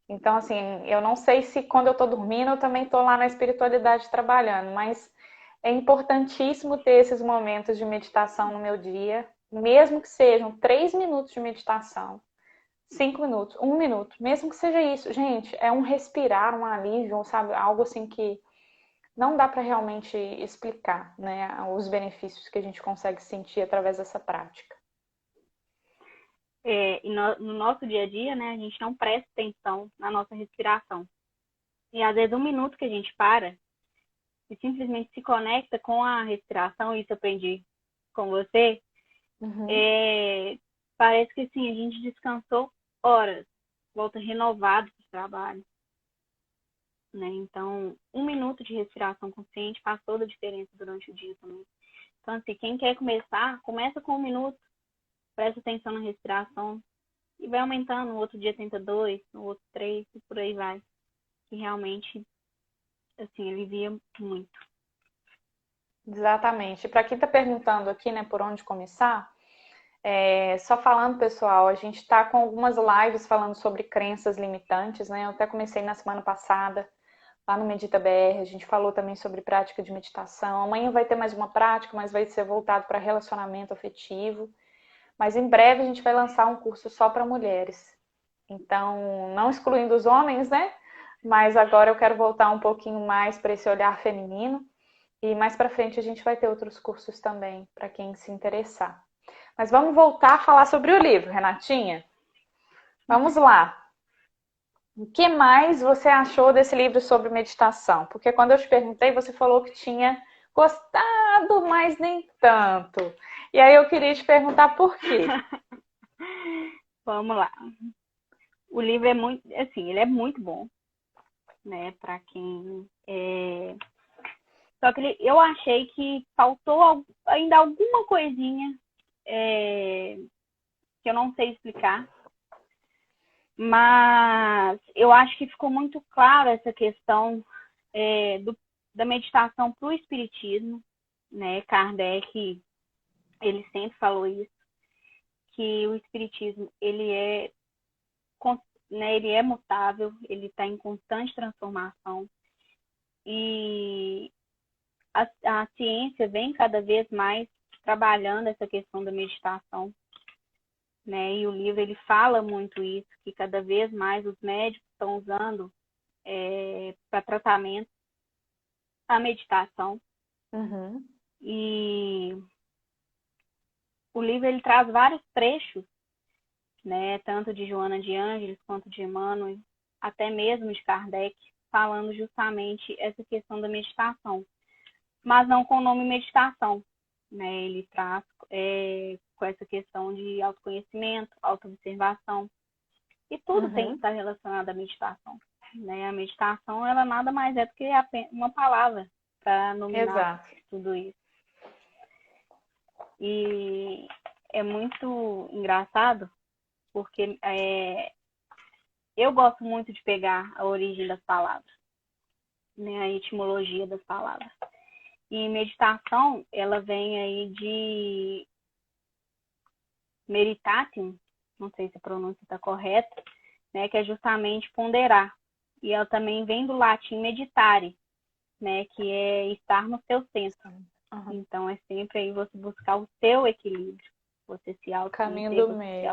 Então, assim, eu não sei se quando eu estou dormindo eu também estou lá na espiritualidade trabalhando, mas é importantíssimo ter esses momentos de meditação no meu dia, mesmo que sejam 3 minutos de meditação, 5 minutos, 1 minuto, mesmo que seja isso. Gente, é um respirar, um alívio, sabe? Algo assim que não dá para realmente explicar, né? Os benefícios que a gente consegue sentir através dessa prática. E no nosso dia a dia, né, a gente não presta atenção na nossa respiração. E às vezes 1 minuto que a gente para e simplesmente se conecta com a respiração, isso eu aprendi com você, parece que sim, a gente descansou horas, volta renovado para o trabalho. Né? Então, 1 minuto de respiração consciente faz toda a diferença durante o dia também. Então, assim, quem quer começar, começa com 1 minuto, presta atenção na respiração e vai aumentando. No outro dia tenta 2, no outro 3 e por aí vai. E realmente, assim, alivia muito. Exatamente. Para quem está perguntando aqui, né, por onde começar, só falando, pessoal, a gente está com algumas lives falando sobre crenças limitantes, né? Eu até comecei na semana passada, lá no Medita BR, a gente falou também sobre prática de meditação. Amanhã vai ter mais uma prática, mas vai ser voltado para relacionamento afetivo. Mas em breve a gente vai lançar um curso só para mulheres. Então, não excluindo os homens, né? Mas agora eu quero voltar um pouquinho mais para esse olhar feminino. E mais para frente a gente vai ter outros cursos também, para quem se interessar. Mas vamos voltar a falar sobre o livro, Renatinha? Vamos lá. O que mais você achou desse livro sobre meditação? Porque quando eu te perguntei, você falou que tinha gostado, mas nem tanto. E aí eu queria te perguntar por quê. Vamos lá. O livro é muito, assim, ele é muito bom, né, para quem Só que eu achei que faltou ainda alguma coisinha que eu não sei explicar. Mas eu acho que ficou muito claro essa questão da meditação para o espiritismo, né? Kardec, ele sempre falou isso, que o espiritismo ele é mutável, ele está em constante transformação e a ciência vem cada vez mais trabalhando essa questão da meditação, né? E o livro ele fala muito isso, que cada vez mais os médicos estão usando para tratamento a meditação. Uhum. E o livro ele traz vários trechos, né? Tanto de Joana de Ângeles quanto de Emmanuel, até mesmo de Kardec, falando justamente essa questão da meditação, mas não com o nome meditação, né? Ele traz com essa questão de autoconhecimento, autoobservação, e tudo tem que estar relacionado à meditação, né? A meditação, ela nada mais é do que uma palavra para nominar tudo isso. E é muito engraçado, porque eu gosto muito de pegar a origem das palavras, né? A etimologia das palavras. E meditação, ela vem aí de meditatium, não sei se a pronúncia está correta, né, que é justamente ponderar. E ela também vem do latim meditare, né, que é estar no seu centro. Então, é sempre aí você buscar o seu equilíbrio. Você se O caminho do meio,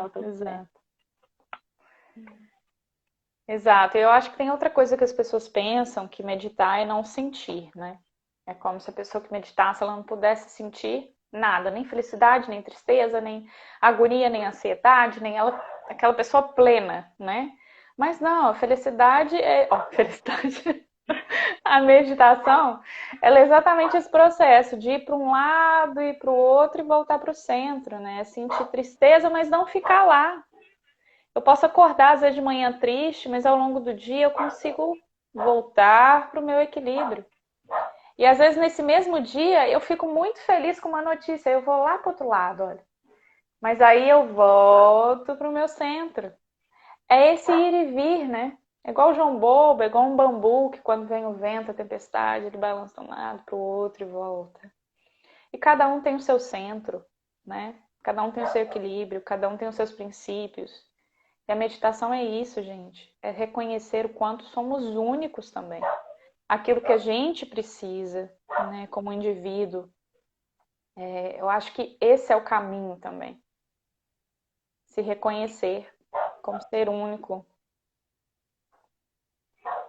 exato. Eu acho que tem outra coisa que as pessoas pensam, que meditar é não sentir, né? É como se a pessoa que meditasse, ela não pudesse sentir nada, nem felicidade, nem tristeza, nem agonia, nem ansiedade, nem aquela pessoa plena, né? Mas não, a felicidade felicidade. A meditação, ela é exatamente esse processo de ir para um lado e para o outro e voltar para o centro, né? Sentir tristeza, mas não ficar lá. Eu posso acordar às vezes de manhã triste, mas ao longo do dia eu consigo voltar para o meu equilíbrio. E às vezes nesse mesmo dia eu fico muito feliz com uma notícia, eu vou lá para outro lado, olha. Mas aí eu volto para o meu centro. É esse ir e vir, né? É igual o João Bobo, é igual um bambu que quando vem o vento, a tempestade, ele balança de um lado para o outro e volta. E cada um tem o seu centro, né? Cada um tem o seu equilíbrio, cada um tem os seus princípios. E a meditação é isso, gente. É reconhecer o quanto somos únicos também. Aquilo que a gente precisa, né, como indivíduo. Eu acho que esse é o caminho também. Se reconhecer como ser único.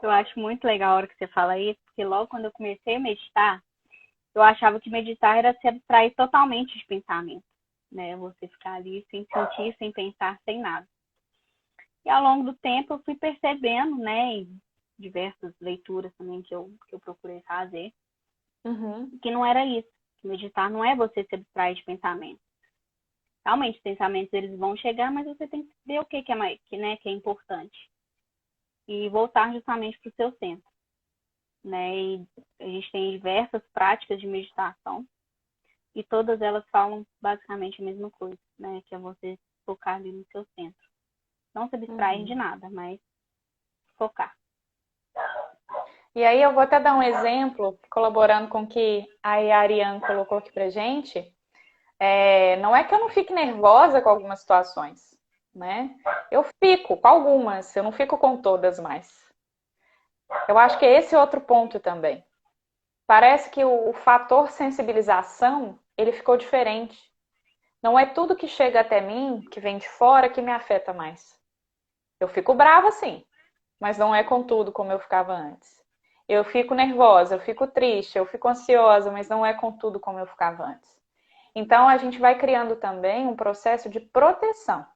Eu acho muito legal a hora que você fala isso, porque logo quando eu comecei a meditar, eu achava que meditar era se abstrair totalmente de pensamento, né? Você ficar ali sem sentir, sem pensar, sem nada. E ao longo do tempo eu fui percebendo, né, em diversas leituras também que eu procurei fazer, que não era isso. Que meditar não é você se abstrair de pensamento. Realmente, os pensamentos eles vão chegar, mas você tem que ver o que é mais, que é importante. E voltar justamente para o seu centro. Né? E a gente tem diversas práticas de meditação e todas elas falam basicamente a mesma coisa, né? Que é você focar ali no seu centro. Não se abstrair de nada, mas focar. E aí eu vou até dar um exemplo, colaborando com o que a Ariane colocou aqui pra gente. Não é que eu não fique nervosa com algumas situações, né? Eu fico com algumas, eu não fico com todas mais. Eu acho que é esse outro ponto também. Parece que o fator sensibilização, ele ficou diferente. Não é tudo que chega até mim, que vem de fora, que me afeta mais. Eu fico brava, sim, mas não é com tudo como eu ficava antes. Eu fico nervosa, eu fico triste, eu fico ansiosa, mas não é com tudo como eu ficava antes. Então a gente vai criando também um processo de proteção,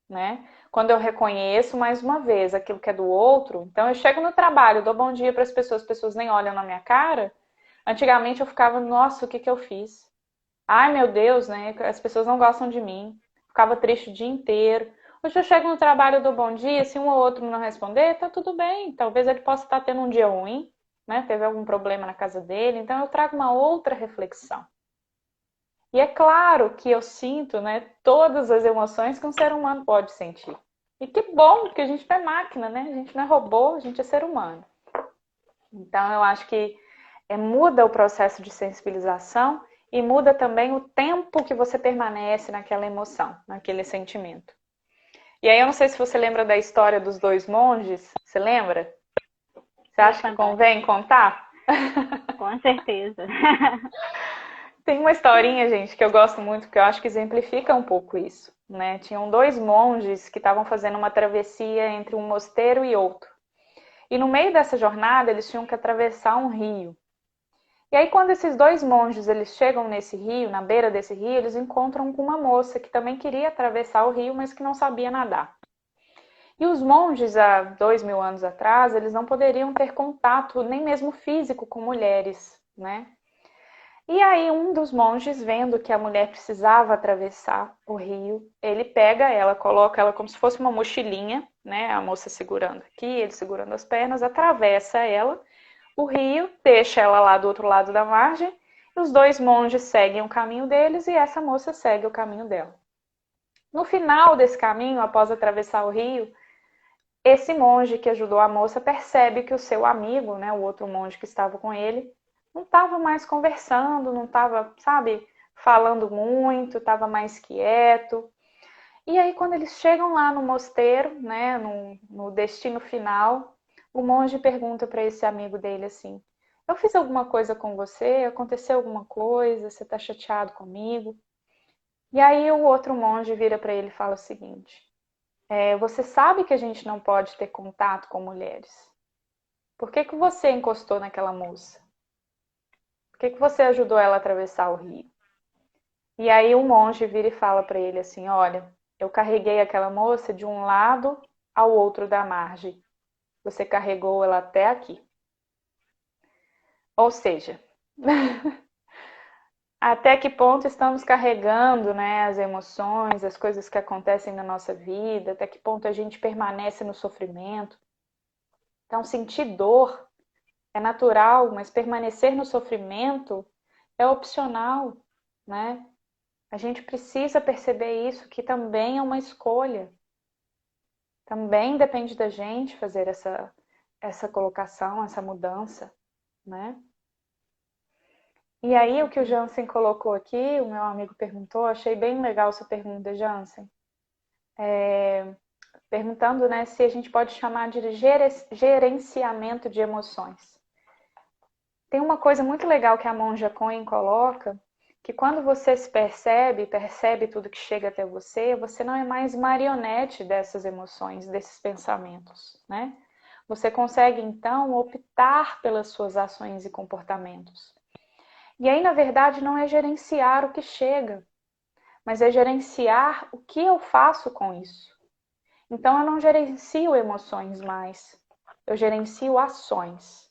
né? Quando eu reconheço mais uma vez aquilo que é do outro, então eu chego no trabalho, dou bom dia para as pessoas nem olham na minha cara. Antigamente eu ficava, nossa, o que que eu fiz? Ai, meu Deus, né? As pessoas não gostam de mim. Ficava triste o dia inteiro. Hoje eu chego no trabalho, eu dou bom dia, se um ou outro não responder, tá tudo bem. Talvez ele possa estar tendo um dia ruim, né? Teve algum problema na casa dele, então eu trago uma outra reflexão. E é claro que eu sinto, né, todas as emoções que um ser humano pode sentir. E que bom, porque a gente não é máquina, né? A gente não é robô, a gente é ser humano. Então eu acho que muda o processo de sensibilização e muda também o tempo que você permanece naquela emoção, naquele sentimento. E aí eu não sei se você lembra da história dos dois monges, você lembra? Você acha que convém contar? Com certeza. Tem uma historinha, gente, que eu gosto muito, porque eu acho que exemplifica um pouco isso, né? Tinham dois monges que estavam fazendo uma travessia entre um mosteiro e outro. E no meio dessa jornada, eles tinham que atravessar um rio. E aí, quando esses dois monges eles chegam nesse rio, na beira desse rio, eles encontram com uma moça que também queria atravessar o rio, mas que não sabia nadar. E os monges, há 2000 anos atrás, eles não poderiam ter contato, nem mesmo físico, com mulheres, né? E aí, um dos monges, vendo que a mulher precisava atravessar o rio, ele pega ela, coloca ela como se fosse uma mochilinha, né? A moça segurando aqui, ele segurando as pernas, atravessa ela o rio, deixa ela lá do outro lado da margem, e os dois monges seguem o caminho deles e essa moça segue o caminho dela. No final desse caminho, após atravessar o rio, esse monge que ajudou a moça percebe que o seu amigo, né, o outro monge que estava com ele, não estava mais conversando, não estava, sabe, falando muito, estava mais quieto. E aí, quando eles chegam lá no mosteiro, né, no destino final, o monge pergunta para esse amigo dele assim: eu fiz alguma coisa com você? Aconteceu alguma coisa? Você está chateado comigo? E aí o outro monge vira para ele e fala o seguinte: você sabe que a gente não pode ter contato com mulheres. Por que que você encostou naquela moça? Por que que você ajudou ela a atravessar o rio? E aí o monge vira e fala para ele assim: olha, eu carreguei aquela moça de um lado ao outro da margem. Você carregou ela até aqui. Ou seja, até que ponto estamos carregando, né, as emoções, as coisas que acontecem na nossa vida, até que ponto a gente permanece no sofrimento. Então, sentir dor é natural, mas permanecer no sofrimento é opcional, né? A gente precisa perceber isso, que também é uma escolha. Também depende da gente fazer essa colocação, essa mudança, né? E aí, o que o Jansen colocou aqui, o meu amigo perguntou, achei bem legal sua pergunta, Jansen. Perguntando, né, se a gente pode chamar de gerenciamento de emoções. Tem uma coisa muito legal que a Monja Coen coloca, que quando você se percebe, percebe tudo que chega até você, você não é mais marionete dessas emoções, desses pensamentos, né? Você consegue, então, optar pelas suas ações e comportamentos. E aí, na verdade, não é gerenciar o que chega, mas é gerenciar o que eu faço com isso. Então, eu não gerencio emoções mais, eu gerencio ações.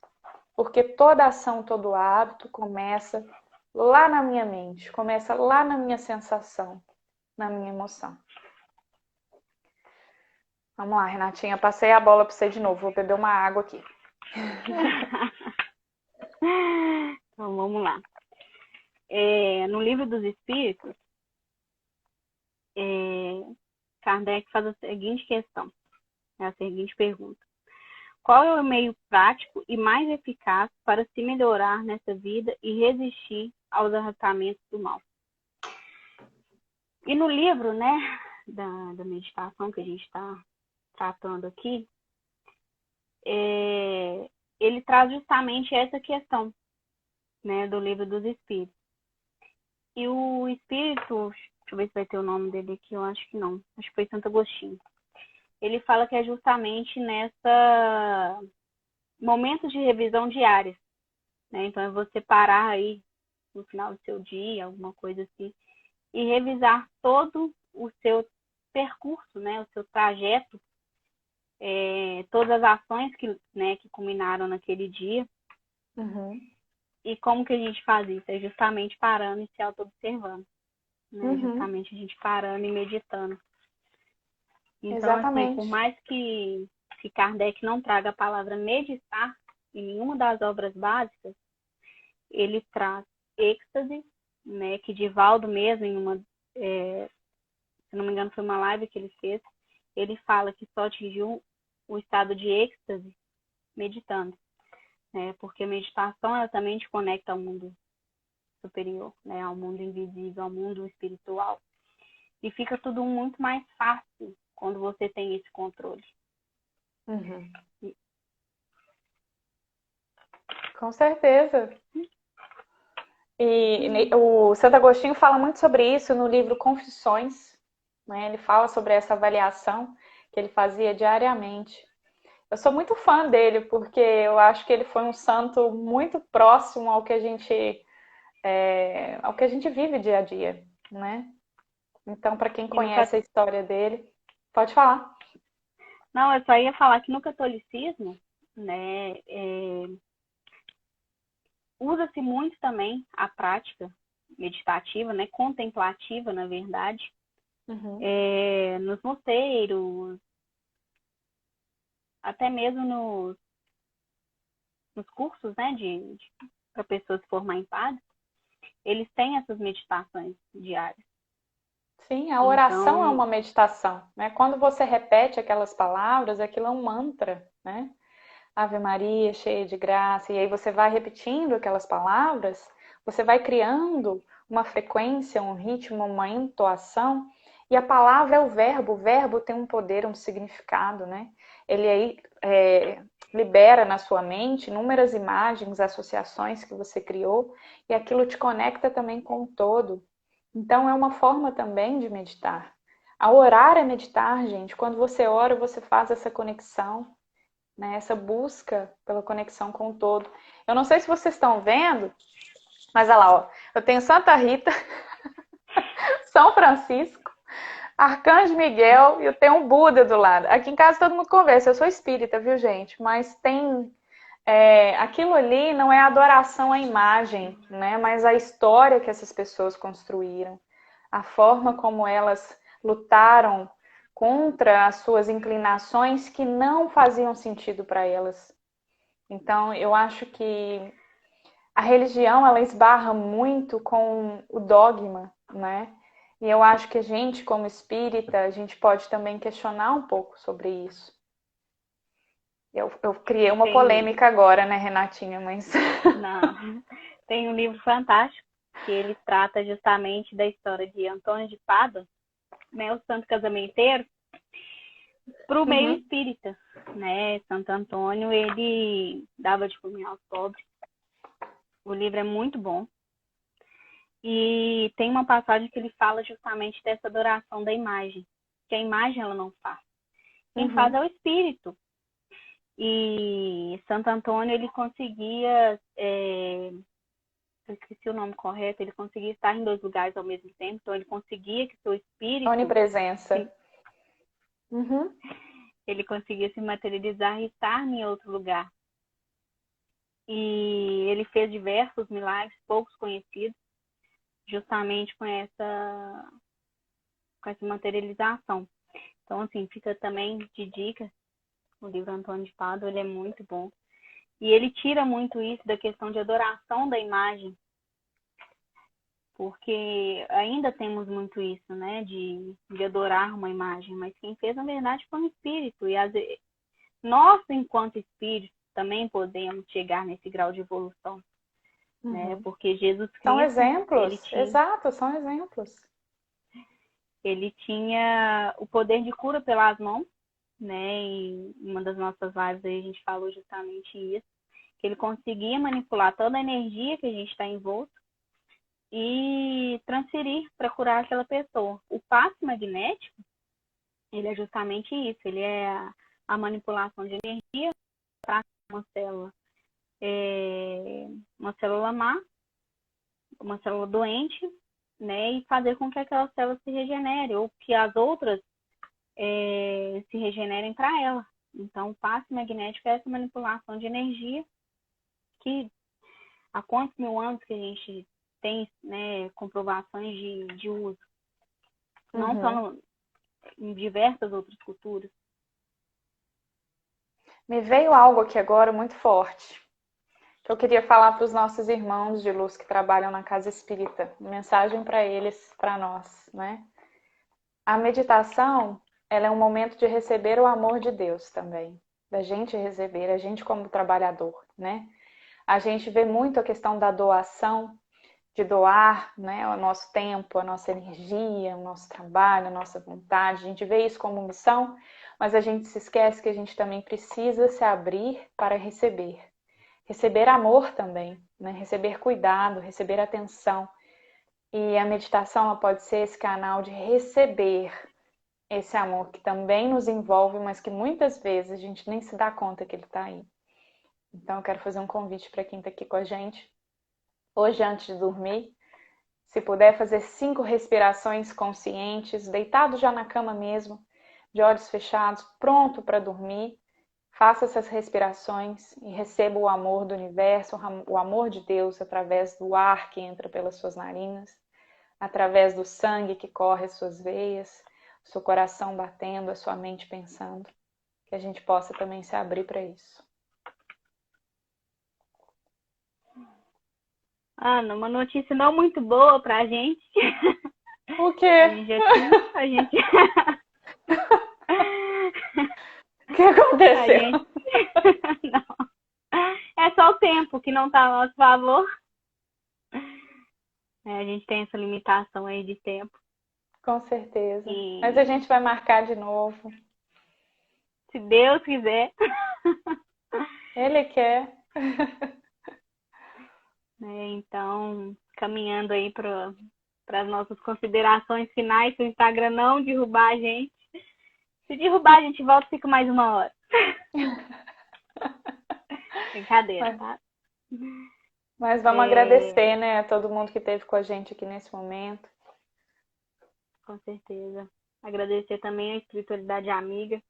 Porque toda ação, todo hábito começa lá na minha mente, começa lá na minha sensação, na minha emoção. Vamos lá, Renatinha, passei a bola para você de novo, vou beber uma água aqui. Então, vamos lá. No Livro dos Espíritos, Kardec faz a seguinte questão, a seguinte pergunta. Qual é o meio prático e mais eficaz para se melhorar nessa vida e resistir aos arrancamentos do mal? E no livro, né, da meditação que a gente está tratando aqui, ele traz justamente essa questão, né, do Livro dos Espíritos. E o Espírito, deixa eu ver se vai ter o nome dele aqui, eu acho que não, acho que foi Santo Agostinho. Ele fala que é justamente nessa momentos de revisão diária, né? Então é você parar aí no final do seu dia, alguma coisa assim, e revisar todo o seu percurso, né? O seu trajeto, todas as ações que culminaram naquele dia. Uhum. E como que a gente faz isso? É justamente parando e se auto-observando, né? Uhum. Justamente a gente parando e meditando. Então, assim, por Exatamente. mais que Kardec não traga a palavra meditar em nenhuma das obras básicas, ele traz êxtase, né, que Divaldo mesmo, em uma, se não me engano, foi uma live que ele fez, ele fala que só atingiu o estado de êxtase meditando, né, porque a meditação ela também te conecta ao mundo superior, né, ao mundo invisível, ao mundo espiritual. E fica tudo muito mais fácil quando você tem esse controle. Uhum. Com certeza. E o Santo Agostinho fala muito sobre isso no livro Confissões, né? Ele fala sobre essa avaliação que ele fazia diariamente. Eu sou muito fã dele, porque eu acho que ele foi um santo muito próximo ao que a gente vive dia a dia, né? Então, para quem conhece a história dele, pode falar. Não, eu só ia falar que no catolicismo, né, usa-se muito também a prática meditativa, né, contemplativa, na verdade, Uhum. nos mosteiros, até mesmo nos cursos, né, para pessoas se formarem padres, eles têm essas meditações diárias. Sim, a oração é uma meditação, né? Quando você repete aquelas palavras, aquilo é um mantra, né? Ave Maria, cheia de graça, e aí você vai repetindo aquelas palavras, você vai criando uma frequência, um ritmo, uma entoação, e a palavra é o verbo tem um poder, um significado, né? Ele aí libera na sua mente inúmeras imagens, associações que você criou, e aquilo te conecta também com o todo. Então é uma forma também de meditar. A orar é meditar, gente. Quando você ora, você faz essa conexão, né? Essa busca pela conexão com o todo. Eu não sei se vocês estão vendo, mas olha lá, ó. Eu tenho Santa Rita, São Francisco, Arcanjo Miguel e eu tenho um Buda do lado. Aqui em casa todo mundo conversa. Eu sou espírita, viu, gente? Mas tem aquilo ali não é adoração à imagem, né? Mas a história que essas pessoas construíram, a forma como elas lutaram contra as suas inclinações que não faziam sentido para elas. Então, eu acho que a religião, ela esbarra muito com o dogma, né? E eu acho que a gente, como espírita, a gente pode também questionar um pouco sobre isso. Eu criei uma polêmica agora, né, Renatinha? Mas Não. Tem um livro fantástico que ele trata justamente da história de Antônio de Pádua, né, o santo casamenteiro, para o meio espírita, né? Santo Antônio, ele dava de comer aos pobres. O livro é muito bom. E tem uma passagem que ele fala justamente dessa adoração da imagem, que a imagem ela não faz. Quem faz é o espírito. E Santo Antônio, ele conseguia, eu esqueci o nome correto, ele conseguia estar em 2 lugares ao mesmo tempo, então ele conseguia que seu espírito... onipresença. Ele conseguia se materializar e estar em outro lugar. E ele fez diversos milagres, poucos conhecidos, justamente com essa materialização. Então, assim, fica também de dica, o livro Antônio de Pádua, ele é muito bom. E ele tira muito isso da questão de adoração da imagem, porque ainda temos muito isso, né, de adorar uma imagem, mas quem fez, na verdade, foi um espírito. E às vezes, nós, enquanto espíritos, também podemos chegar nesse grau de evolução, né, porque Jesus Cristo... São exemplos, exato, são exemplos. Ele tinha o poder de cura pelas mãos, né, e em uma das nossas lives aí a gente falou justamente isso, que ele conseguia manipular toda a energia que a gente está envolto e transferir para curar aquela pessoa. O passe magnético, ele é justamente isso, ele é a manipulação de energia para uma célula má, uma célula doente, né, e fazer com que aquela célula se regenere, ou que as outras se regenerem para ela. Então, o passe magnético é essa manipulação de energia que há quantos mil anos que a gente tem, né, comprovações de uso. Não só em diversas outras culturas. Me veio algo aqui agora muito forte, que eu queria falar para os nossos irmãos de luz que trabalham na casa espírita. Mensagem para eles, para nós, né? A meditação, ela é um momento de receber o amor de Deus também. Da gente receber, a gente como trabalhador, né? A gente vê muito a questão da doação, de doar, né, o nosso tempo, a nossa energia, o nosso trabalho, a nossa vontade. A gente vê isso como missão, mas a gente se esquece que a gente também precisa se abrir para receber. Receber amor também, né? Receber cuidado, receber atenção. E a meditação ela pode ser esse canal de receber esse amor que também nos envolve, mas que muitas vezes a gente nem se dá conta que ele está aí. Então eu quero fazer um convite para quem está aqui com a gente. Hoje, antes de dormir, se puder fazer 5 respirações conscientes, deitado já na cama mesmo, de olhos fechados, pronto para dormir, faça essas respirações e receba o amor do universo, o amor de Deus através do ar que entra pelas suas narinas, através do sangue que corre as suas veias, o seu coração batendo, a sua mente pensando, que a gente possa também se abrir para isso. Ana, uma notícia não muito boa pra gente. O quê? A gente... O que aconteceu? Não. É só o tempo que não tá a nosso favor. A gente tem essa limitação aí de tempo. Com certeza. Mas a gente vai marcar de novo. Se Deus quiser. Ele quer. Então, caminhando aí para as nossas considerações finais, se o Instagram não derrubar a gente. Se derrubar, a gente volta e fica mais 1 hora. Brincadeira, tá? Mas vamos agradecer, né, a todo mundo que esteve com a gente aqui nesse momento. Com certeza. Agradecer também a espiritualidade amiga,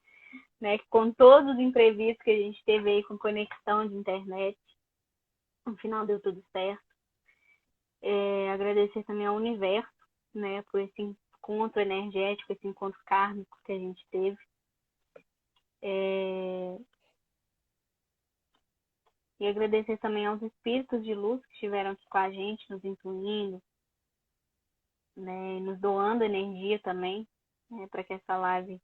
né, que com todos os imprevistos que a gente teve aí com conexão de internet, no final deu tudo certo. Agradecer também ao universo, né, por esse encontro energético, esse encontro kármico que a gente teve. E agradecer também aos espíritos de luz que estiveram aqui com a gente, nos incluindo, né, nos doando energia também, né, para que essa live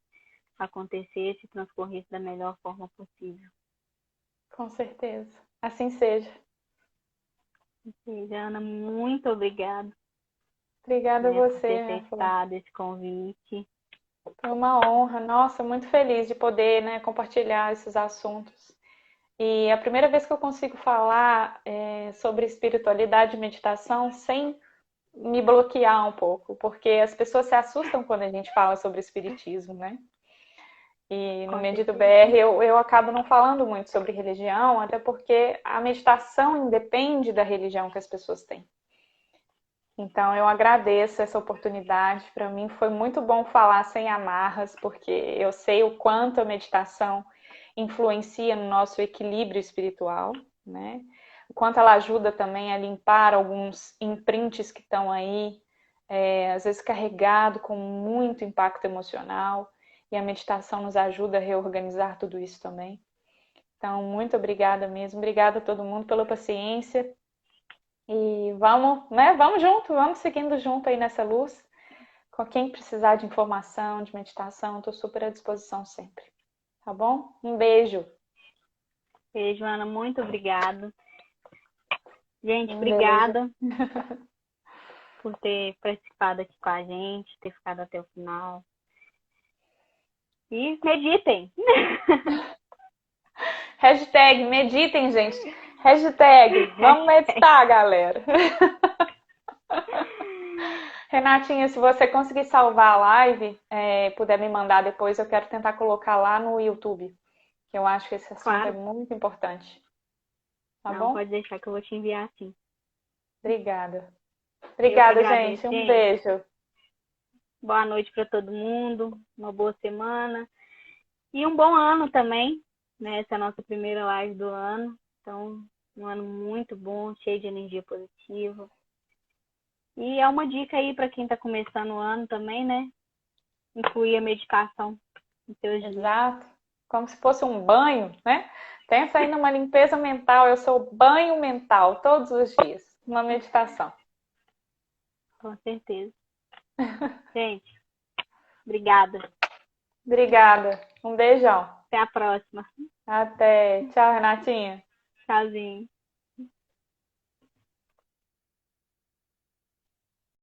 acontecesse e transcorresse da melhor forma possível. Com certeza. Assim seja. Ou seja, Ana, muito obrigada, Obrigada a né, por você, ter minha flor. aceitado esse convite. Foi uma honra. Nossa, muito feliz de poder, né, compartilhar esses assuntos. E a primeira vez que eu consigo falar sobre espiritualidade e meditação sem me bloquear um pouco, porque as pessoas se assustam quando a gente fala sobre espiritismo, né? E no Com Medito certeza. BR eu acabo não falando muito sobre religião, até porque a meditação independe da religião que as pessoas têm. Então eu agradeço essa oportunidade. Para mim foi muito bom falar sem amarras, porque eu sei o quanto a meditação influencia no nosso equilíbrio espiritual, né? O quanto ela ajuda também a limpar alguns imprints que estão aí, às vezes carregado com muito impacto emocional, e a meditação nos ajuda a reorganizar tudo isso também. Então, muito obrigada mesmo. Obrigada a todo mundo pela paciência. E vamos, né? Vamos junto, vamos seguindo junto aí nessa luz. Com quem precisar de informação, de meditação, estou super à disposição sempre. Tá bom? Um beijo. Beijo, Ana, muito obrigada. Gente, Um obrigada beijo. por ter participado aqui com a gente, ter ficado até o final. E meditem! Hashtag meditem, gente. Hashtag vamos meditar, galera. Renatinha, se você conseguir salvar a live, puder me mandar depois, eu quero tentar colocar lá no YouTube. Que eu acho que esse assunto é Claro. muito importante. Tá Não, bom? pode deixar que eu vou te enviar sim. Obrigada. Eu que Obrigada, agradeço, gente. Um gente. beijo. Boa noite para todo mundo, uma boa semana e um bom ano também, né? Essa é a nossa primeira live do ano, então um ano muito bom, cheio de energia positiva. E é uma dica aí para quem está começando o ano também, né? Incluir a meditação em seus dias. Exato. Como se fosse um banho, né? Pensa aí numa limpeza mental. Eu sou banho mental todos os dias. Uma meditação. Com certeza. Gente, obrigada. Obrigada. Um beijão. Até a próxima. Até. Tchau, Renatinha. Tchauzinho.